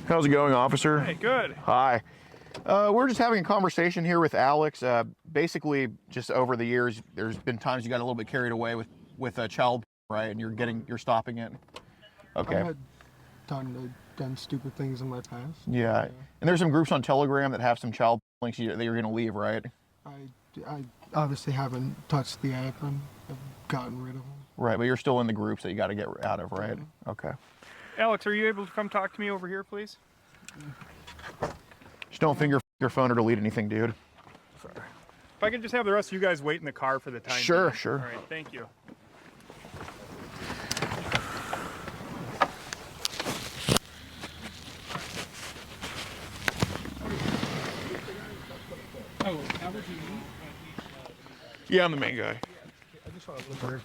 How's it going, officer? Hey, good. Hi. We're just having a conversation here with Alex. Basically, just over the years, there's been times you got a little bit carried away with a child, right? And you're stopping it. Okay. I had done stupid things in my past. Yeah. And there's some groups on Telegram that have some child links that you're going to leave, right? I obviously haven't touched the app and I've gotten rid of them. Right, but you're still in the groups that you got to get out of, right? Mm-hmm. Okay. Alex, are you able to come talk to me over here, please? Just don't finger your phone or delete anything, dude. Sorry. If I could just have the rest of you guys wait in the car for the time. Sure, being. sure. All right, thank you. Oh, how would you? Yeah, I'm the main guy. I just want to look for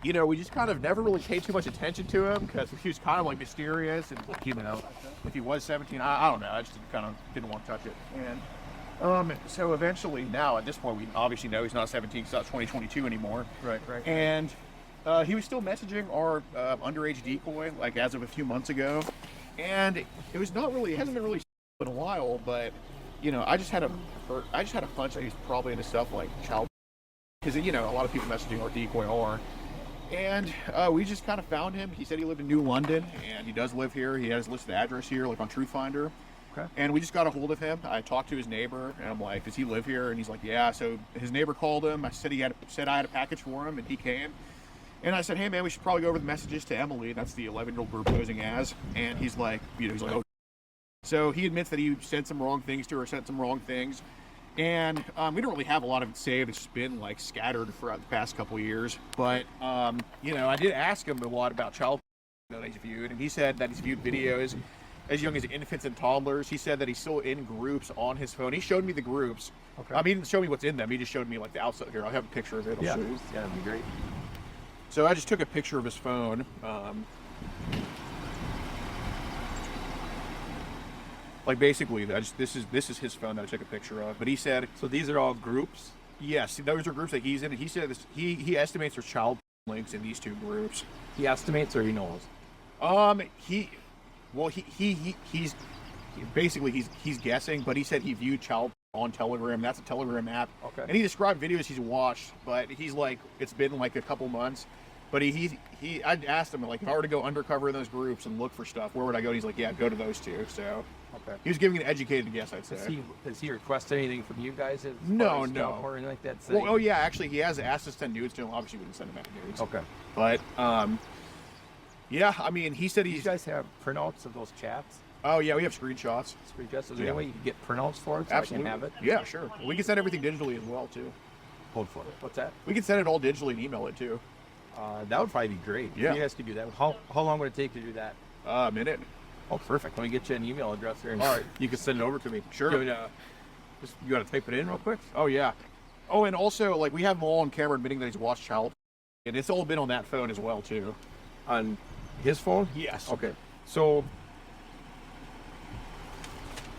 you know, we just kind of never really paid too much attention to him because he was kind of like mysterious, and you know, if he was 17, I don't know, I just kind of didn't want to touch it. And so eventually, now at this point, we obviously know he's not 17 because it's not 2022 anymore. Right. And he was still messaging our underage decoy like as of a few months ago, and it was not really, it hasn't been really in a while, but you know, I just had a hunch that he's probably into stuff like child, because you know, a lot of people messaging our decoy are. And we just kind of found him. He said he lived in New London, and he does live here. He has listed address here, like on Truthfinder. Okay. And we just got a hold of him. I talked to his neighbor, and I'm like, "Does he live here?" And he's like, "Yeah." So his neighbor called him. I said I had a package for him, and he came. And I said, "Hey man, we should probably go over the messages to Emily." That's the 11-year-old we're posing as. And he's like, "Oh." So he admits that he sent some wrong things to her, sent some wrong things. And we don't really have a lot of it saved. It's just been like scattered throughout the past couple of years. But, you know, I did ask him a lot about child that he's viewed. And he said that he's viewed videos as young as infants and toddlers. He said that he's still in groups on his phone. He showed me the groups. Okay. He didn't show me what's in them. He just showed me like the outside. Here, I'll have a picture of it. Yeah. I'll show you. Yeah, that'd be great. So I just took a picture of his phone. Like basically, this is his phone that I took a picture of. But he said, So these are all groups? yes, those are groups that he's in. And he said he estimates there's child links in these two groups. He estimates or he knows? He's guessing, but he said he viewed child on Telegram. That's a Telegram app. Okay. And he described videos he's watched, but he's like, it's been like a couple months. But I asked him, like, if I were to go undercover in those groups and look for stuff, where would I go? And he's like, yeah, go to those two. So Okay. he was giving an educated guess, I'd say. Does he request anything from you guys? No. Or anything like that? Well, oh yeah, actually, he has asked us to send nudes to him. Obviously, we didn't send him any nudes. Okay. But yeah, I mean, he said Do you guys have printouts of those chats? Oh yeah, we have screenshots. Is there any way you can get printouts for it so Absolutely. I can have it? Yeah, sure. We can send everything digitally as well too. Hold for it. What's that? We can send it all digitally and email it too. That would probably be great. Yeah. You guys could do that. How long would it take to do that? A minute. Oh, perfect. Let me get you an email address here. And All right. You can send it over to me. Sure. You got to type it in real quick? Oh yeah. Oh, and also like we have him all on camera admitting that he's watched child, and it's all been on that phone as well too. On his phone? Yes. Okay. So,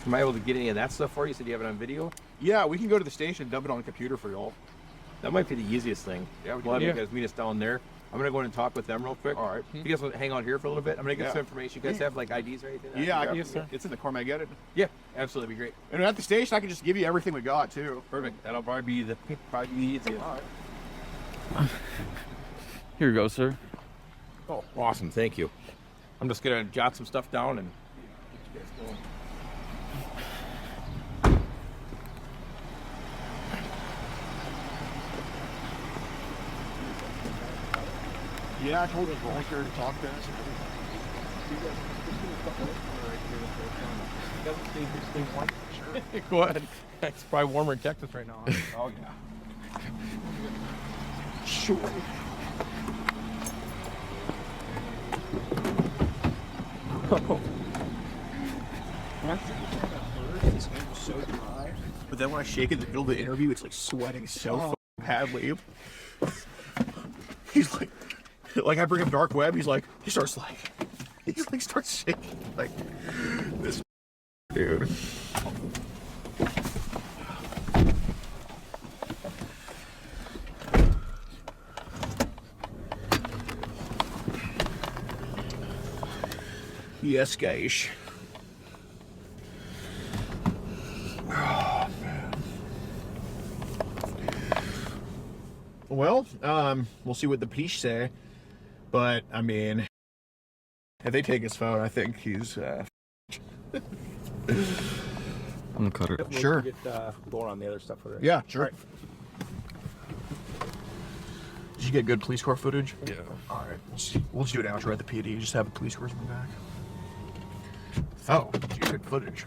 am I able to get any of that stuff for you? You said you have it on video? Yeah, we can go to the station and dump it on the computer for y'all. That might be the easiest thing. Yeah, we can We'll have do you it. guys meet us down there. I'm going to go in and talk with them real quick. All right. You guys want to hang out here for a little bit? I'm going to get Yeah. some information. You guys have like IDs or anything? Yeah, Yes, sir. it's in the car. May I get it? Yeah, absolutely. Be great. And at the station, I can just give you everything we got too. Perfect. That'll probably be the easiest. All right. Here you go, sir. Oh, awesome. Thank you. I'm just going to jot some stuff down and get you guys going. Yeah, I told him volunteer to talk to us. Go ahead. It's probably warmer in Texas right now. Oh yeah. Sure. His hand was so dry. But then when I shake it in the middle of the interview, it's like sweating so badly. He's like I bring him dark web. He starts shaking like this, dude. Yes, guys. Oh, man. Well, we'll see what the police say, but I mean, if they take his phone, I think he's. I'm gonna cut it. Sure. Get going on the other stuff with it. Yeah, sure. Right. Did you get good police car footage? Yeah. All right, we'll just do an outro at the PD. Just have the police cars in the back. Oh, you good footage.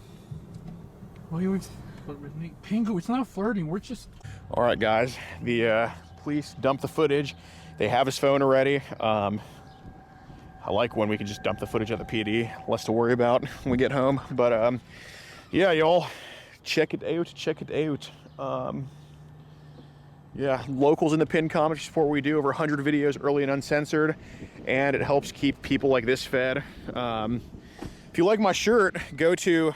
Well, you was Pingu. It's not flirting. We're just. All right, guys. The police dumped the footage. They have his phone already. I like when we can just dump the footage at the PD. Less to worry about when we get home. But yeah, y'all, check it out. Check it out. Yeah, locals in the pinned comment support what we do, over 100 videos early and uncensored, and it helps keep people like this fed. If you like my shirt, go to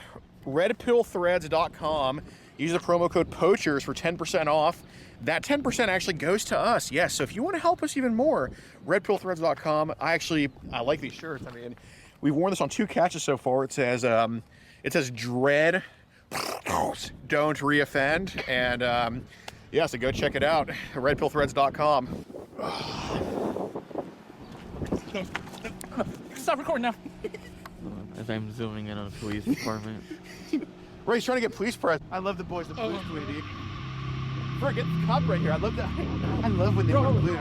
redpillthreads.com, use the promo code POACHERS for 10% off. That 10% actually goes to us. Yes, so if you want to help us even more, redpillthreads.com. I like these shirts. I mean, we've worn this on 2 catches so far. It says dread, don't reoffend, and yeah, so go check it out, redpillthreads.com. Stop recording now. As I'm zooming in on a police department. Ray's trying to get police press. I love the boys, the police community. Forget the cop right here. I love that. I love when they wear blue.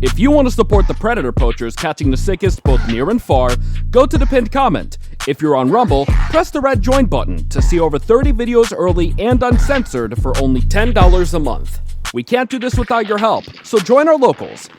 If you want to support the predator poachers catching the sickest both near and far, go to the pinned comment. If you're on Rumble, press the red join button to see over 30 videos early and uncensored for only $10 a month. We can't do this without your help, so join our locals.